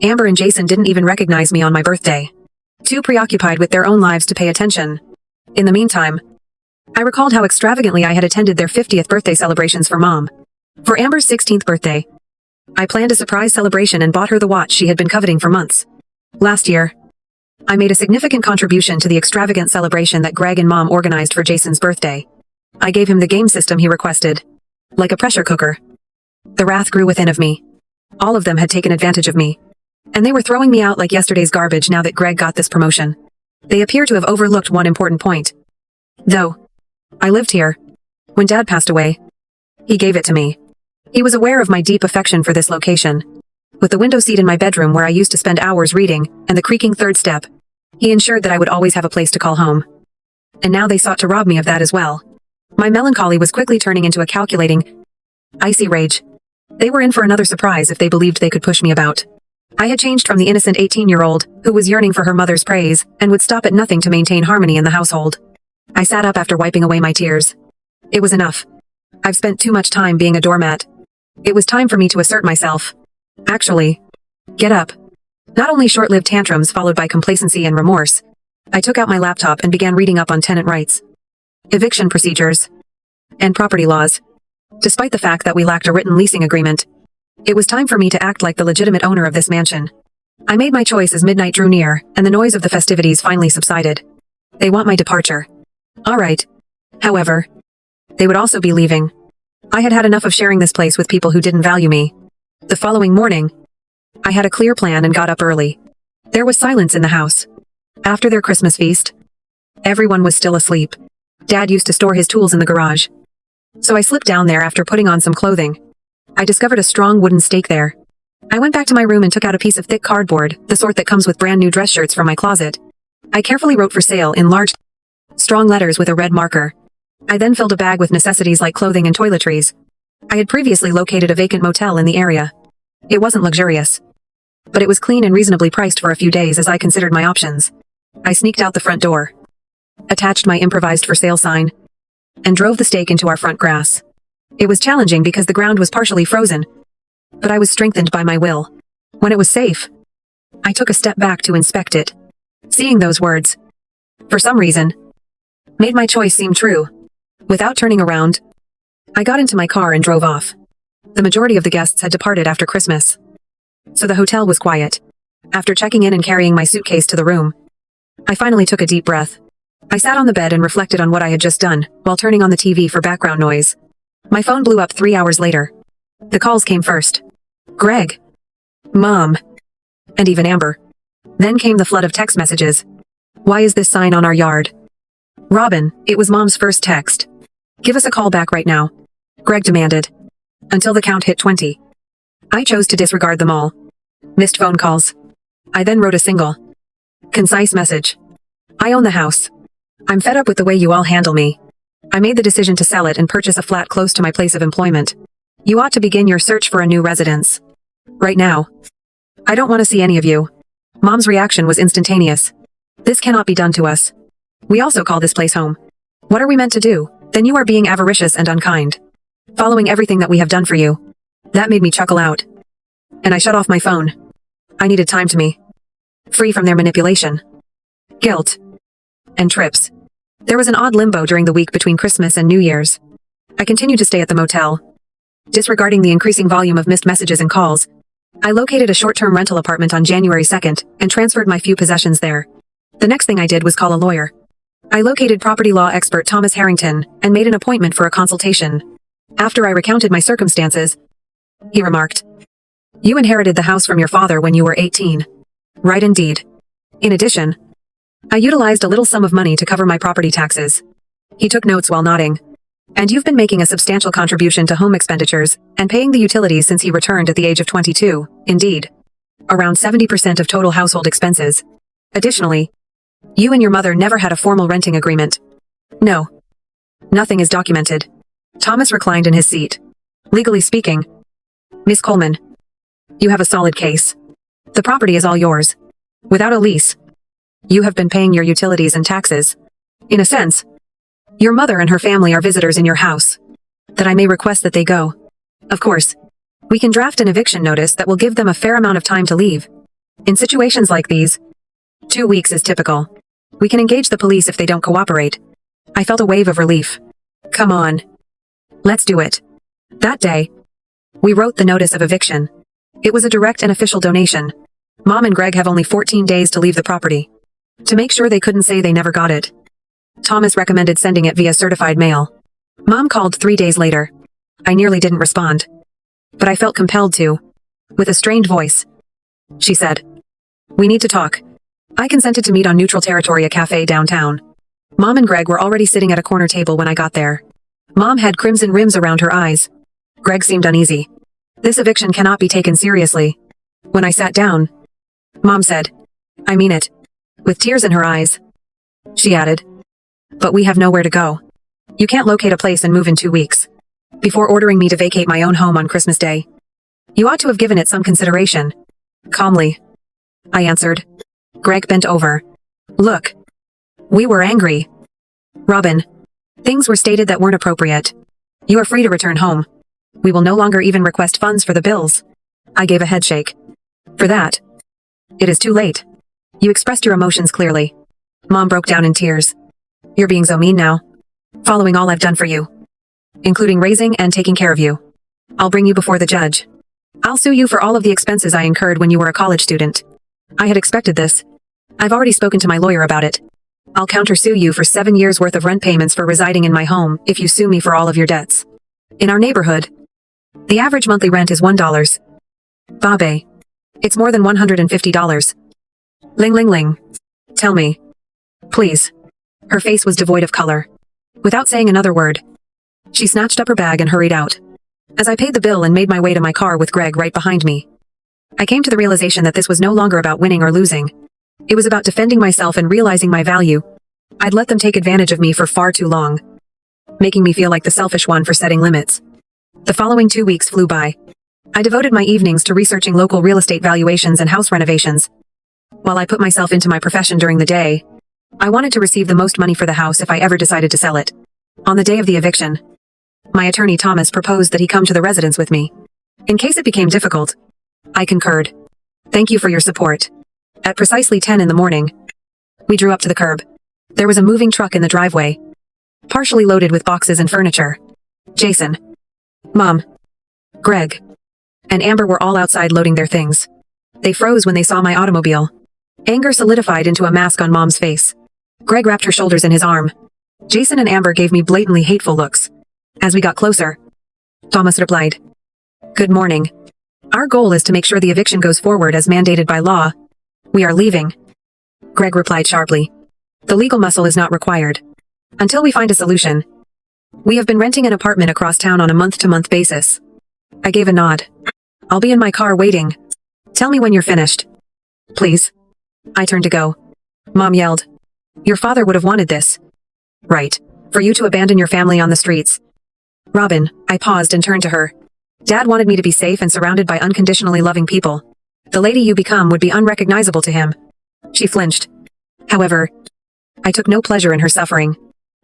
Amber and Jason didn't even recognize me on my birthday. Too preoccupied with their own lives to pay attention. In the meantime, I recalled how extravagantly I had attended their 50th birthday celebrations for Mom. For Amber's 16th birthday, I planned a surprise celebration and bought her the watch she had been coveting for months. Last year, I made a significant contribution to the extravagant celebration that Greg and Mom organized for Jason's birthday. I gave him the game system he requested. Like a pressure cooker. The wrath grew within of me. All of them had taken advantage of me. And they were throwing me out like yesterday's garbage now that Greg got this promotion. They appear to have overlooked one important point. Though I lived here. When Dad passed away, he gave it to me. He was aware of my deep affection for this location. With the window seat in my bedroom where I used to spend hours reading, and the creaking third step, he ensured that I would always have a place to call home. And now they sought to rob me of that as well. My melancholy was quickly turning into a calculating, icy rage. They were in for another surprise if they believed they could push me about. I had changed from the innocent 18-year-old, who was yearning for her mother's praise, and would stop at nothing to maintain harmony in the household. I sat up after wiping away my tears. It was enough. I've spent too much time being a doormat. It was time for me to assert myself. Actually, get up. Not only short-lived tantrums followed by complacency and remorse, I took out my laptop and began reading up on tenant rights, eviction procedures, and property laws. Despite the fact that we lacked a written leasing agreement, it was time for me to act like the legitimate owner of this mansion. I made my choice as midnight drew near, and the noise of the festivities finally subsided. They want my departure. All right. However, They would also be leaving. I had had enough of sharing this place with people who didn't value me. The following morning, I had a clear plan and got up early. There was silence in the house. After their Christmas feast, everyone was still asleep. Dad used to store his tools in the garage. So I slipped down there after putting on some clothing. I discovered a strong wooden stake there. I went back to my room and took out a piece of thick cardboard, the sort that comes with brand new dress shirts from my closet. I carefully wrote "for sale" in large, strong letters with a red marker. I then filled a bag with necessities like clothing and toiletries. I had previously located a vacant motel in the area. It wasn't luxurious, but it was clean and reasonably priced for a few days as I considered my options. I sneaked out the front door, attached my improvised "for sale" sign, and drove the stake into our front grass. It was challenging because the ground was partially frozen, but I was strengthened by my will. When it was safe, I took a step back to inspect it. Seeing those words, for some reason, made my choice seem true. Without turning around, I got into my car and drove off. The majority of the guests had departed after Christmas, so the hotel was quiet. After checking in and carrying my suitcase to the room, I finally took a deep breath. I sat on the bed and reflected on what I had just done, while turning on the TV for background noise. My phone blew up 3 hours later. The calls came first. Greg, Mom, and even Amber. Then came the flood of text messages. Why is this sign on our yard? Robin, it was Mom's first text. Give us a call back right now, Greg demanded, until the count hit 20. I chose to disregard them all. Missed phone calls. I then wrote a single, concise message. I own the house. I'm fed up with the way you all handle me. I made the decision to sell it and purchase a flat close to my place of employment. You ought to begin your search for a new residence. Right now. I don't want to see any of you. Mom's reaction was instantaneous. This cannot be done to us. We also call this place home. What are we meant to do? Then you are being avaricious and unkind. Following everything that we have done for you. That made me chuckle out. And I shut off my phone. I needed time to me. Free from their manipulation, guilt, and trips. There was an odd limbo during the week between Christmas and New Year's. I continued to stay at the motel. Disregarding the increasing volume of missed messages and calls, I located a short-term rental apartment on January 2nd and transferred my few possessions there. The next thing I did was call a lawyer. I located property law expert Thomas Harrington and made an appointment for a consultation. After I recounted my circumstances, he remarked, "You inherited the house from your father when you were 18. Right indeed. In addition, I utilized a little sum of money to cover my property taxes." He took notes while nodding. "And you've been making a substantial contribution to home expenditures and paying the utilities since he returned at the age of 22, indeed. Around 70% of total household expenses. Additionally, you and your mother never had a formal renting agreement." "No. Nothing is documented." Thomas reclined in his seat. "Legally speaking, Miss Coleman, you have a solid case. The property is all yours. Without a lease, you have been paying your utilities and taxes. In a sense, your mother and her family are visitors in your house. That I may request that they go. Of course, we can draft an eviction notice that will give them a fair amount of time to leave. In situations like these, 2 weeks is typical. We can engage the police if they don't cooperate." I felt a wave of relief. Come on. Let's do it. That day, we wrote the notice of eviction. It was a direct and official donation. Mom and Greg have only 14 days to leave the property. To make sure they couldn't say they never got it, Thomas recommended sending it via certified mail. Mom called 3 days later. I nearly didn't respond, but I felt compelled to. With a strained voice, she said, "We need to talk." I consented to meet on neutral territory, a cafe downtown. Mom and Greg were already sitting at a corner table when I got there. Mom had crimson rims around her eyes. Greg seemed uneasy. This eviction cannot be taken seriously. When I sat down, Mom said, "I mean it." With tears in her eyes, she added, "But we have nowhere to go. You can't locate a place and move in 2 weeks. Before ordering me to vacate my own home on Christmas Day, you ought to have given it some consideration." Calmly, I answered. Greg bent over. "Look, we were angry. Robin, things were stated that weren't appropriate. You are free to return home. We will no longer even request funds for the bills." I gave a headshake. "For that, it is too late. You expressed your emotions clearly." Mom broke down in tears. "You're being so mean now. Following all I've done for you, including raising and taking care of you. I'll bring you before the judge. I'll sue you for all of the expenses I incurred when you were a college student." I had expected this. I've already spoken to my lawyer about it. I'll countersue you for 7 years worth of rent payments for residing in my home if you sue me for all of your debts. In our neighborhood, the average monthly rent is $1. Babe. It's more than $150. Ling ling ling. Tell me. Please. Her face was devoid of color. Without saying another word, she snatched up her bag and hurried out. As I paid the bill and made my way to my car with Greg right behind me, I came to the realization that this was no longer about winning or losing. It was about defending myself and realizing my value. I'd let them take advantage of me for far too long, making me feel like the selfish one for setting limits. The following 2 weeks flew by. I devoted my evenings to researching local real estate valuations and house renovations. While I put myself into my profession during the day, I wanted to receive the most money for the house if I ever decided to sell it. On the day of the eviction, my attorney Thomas proposed that he come to the residence with me. In case it became difficult, I concurred. Thank you for your support. At precisely 10 in the morning, we drew up to the curb. There was a moving truck in the driveway, partially loaded with boxes and furniture. Jason, Mom, Greg, and Amber were all outside loading their things. They froze when they saw my automobile. Anger solidified into a mask on Mom's face. Greg wrapped her shoulders in his arm. Jason and Amber gave me blatantly hateful looks. As we got closer, Thomas replied, "Good morning. Our goal is to make sure the eviction goes forward as mandated by law. We are leaving." Greg replied sharply, "The legal muscle is not required. Until we find a solution. We have been renting an apartment across town on a month-to-month basis." I gave a nod. "I'll be in my car waiting. Tell me when you're finished. Please." I turned to go. Mom yelled, "Your father would have wanted this. Right. For you to abandon your family on the streets." "Robin," I paused and turned to her. "Dad wanted me to be safe and surrounded by unconditionally loving people. The lady you become would be unrecognizable to him." She flinched. However, I took no pleasure in her suffering.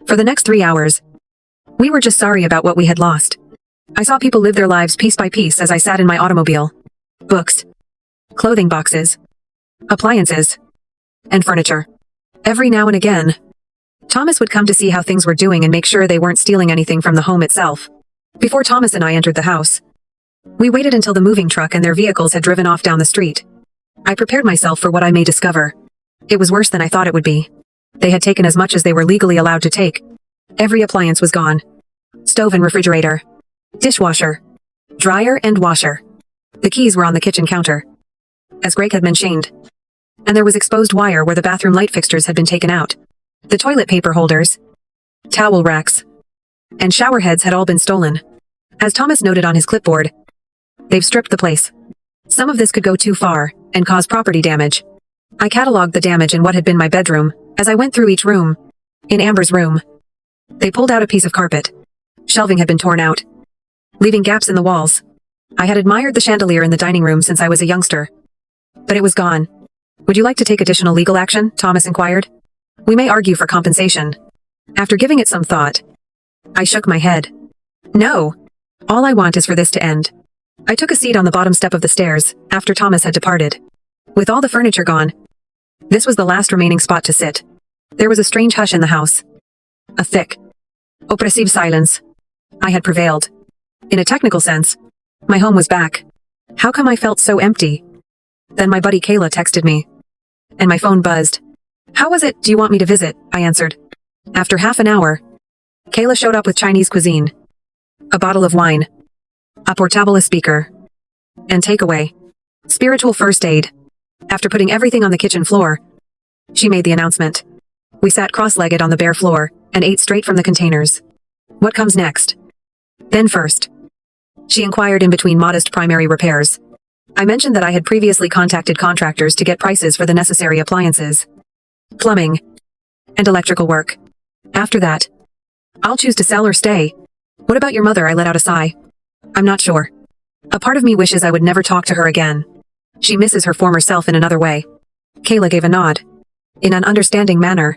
For the next 3 hours, we were just sorry about what we had lost. I saw people live their lives piece by piece as I sat in my automobile. Books, clothing boxes, appliances, and furniture. Every now and again, Thomas would come to see how things were doing and make sure they weren't stealing anything from the home itself. Before Thomas and I entered the house, we waited until the moving truck and their vehicles had driven off down the street. I prepared myself for what I may discover. It was worse than I thought it would be. They had taken as much as they were legally allowed to take. Every appliance was gone. Stove and refrigerator, dishwasher, dryer and washer. The keys were on the kitchen counter, as Greg had mentioned, and there was exposed wire where the bathroom light fixtures had been taken out. The toilet paper holders, towel racks, and shower heads had all been stolen. As Thomas noted on his clipboard, they've stripped the place. Some of this could go too far and cause property damage. I cataloged the damage in what had been my bedroom as I went through each room. In Amber's room, they pulled out a piece of carpet. Shelving had been torn out, leaving gaps in the walls. I had admired the chandelier in the dining room since I was a youngster, but it was gone. "Would you like to take additional legal action?" Thomas inquired. "We may argue for compensation." After giving it some thought, I shook my head. "No. All I want is for this to end." I took a seat on the bottom step of the stairs after Thomas had departed. With all the furniture gone, this was the last remaining spot to sit. There was a strange hush in the house. A thick, oppressive silence. I had prevailed. In a technical sense, my home was back. How come I felt so empty? Then my buddy Kayla texted me, and my phone buzzed. "How was it? Do you want me to visit?" I answered. After half an hour, Kayla showed up with Chinese cuisine, a bottle of wine, a portable speaker, and takeaway. Spiritual first aid. After putting everything on the kitchen floor, she made the announcement. We sat cross-legged on the bare floor and ate straight from the containers. "What comes next?" "Then first," she inquired in between modest primary repairs. I mentioned that I had previously contacted contractors to get prices for the necessary appliances, plumbing, and electrical work. After that, I'll choose to sell or stay. "What about your mother?" I let out a sigh. "I'm not sure. A part of me wishes I would never talk to her again. She misses her former self in another way." Kayla gave a nod. In an understanding manner.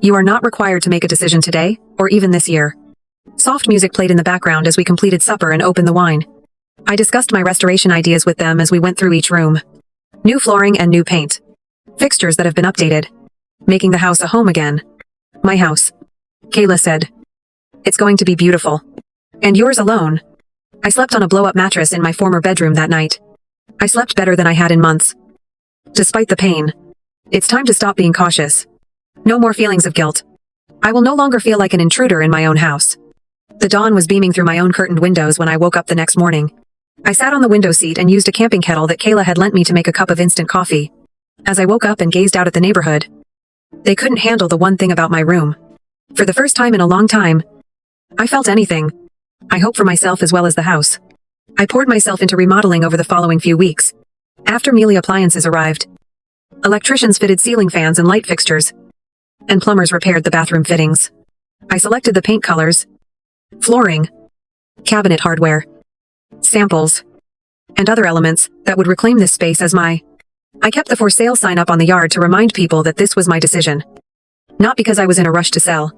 "You are not required to make a decision today, or even this year." Soft music played in the background as we completed supper and opened the wine. I discussed my restoration ideas with them as we went through each room. New flooring and new paint. Fixtures that have been updated. Making the house a home again. "My house," Kayla said. "It's going to be beautiful. And yours alone." I slept on a blow-up mattress in my former bedroom that night. I slept better than I had in months. Despite the pain, it's time to stop being cautious. No more feelings of guilt. I will no longer feel like an intruder in my own house. The dawn was beaming through my own curtained windows when I woke up the next morning. I sat on the window seat and used a camping kettle that Kayla had lent me to make a cup of instant coffee. As I woke up and gazed out at the neighborhood, they couldn't handle the one thing about my room. For the first time in a long time, I felt anything. I hope for myself as well as the house. I poured myself into remodeling over the following few weeks. After Mealy appliances arrived, electricians fitted ceiling fans and light fixtures, and plumbers repaired the bathroom fittings. I selected the paint colors, flooring, cabinet hardware, samples, and other elements that would reclaim this space as my. I kept the for sale sign up on the yard to remind people that this was my decision. Not because I was in a rush to sell.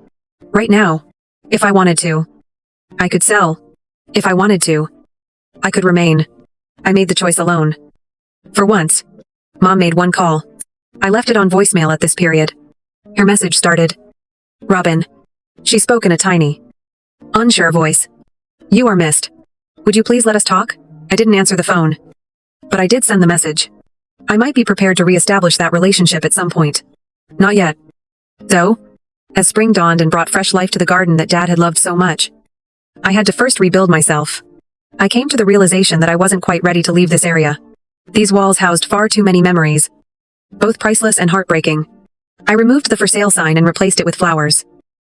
Right now, if I wanted to, I could sell. If I wanted to, I could remain. I made the choice alone. For once, Mom made one call. I left it on voicemail at this period. Her message started. Robin. She spoke in a tiny, unsure voice. You are missed. Would you please let us talk? I didn't answer the phone. But I did send the message. I might be prepared to reestablish that relationship at some point. Not yet. Though, as spring dawned and brought fresh life to the garden that Dad had loved so much, I had to first rebuild myself. I came to the realization that I wasn't quite ready to leave this area. These walls housed far too many memories, both priceless and heartbreaking. I removed the for sale sign and replaced it with flowers.